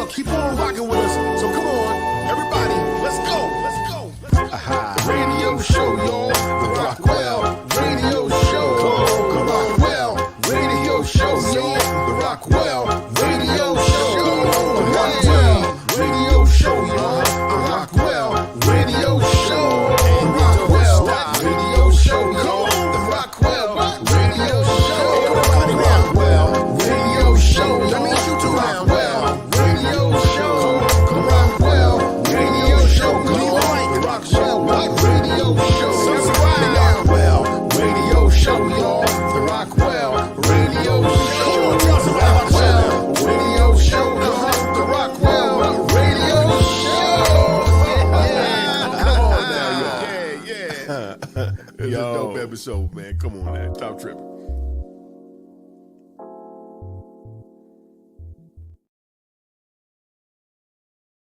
Keep on rocking with us. So come on, everybody, let's go. Radio show, y'all. The Rockwell Radio Show. The Rockwell Radio Show, y'all. The Rockwell Radio Show. The Rockwell Radio Show, y'all. The Rockwell Radio Show. The Rockwell Radio Show, y'all. The Rockwell Radio Show. The Rockwell Radio Show. That means you too, Rockwell. Yo, dope episode, man. Come on, man. Top tripping.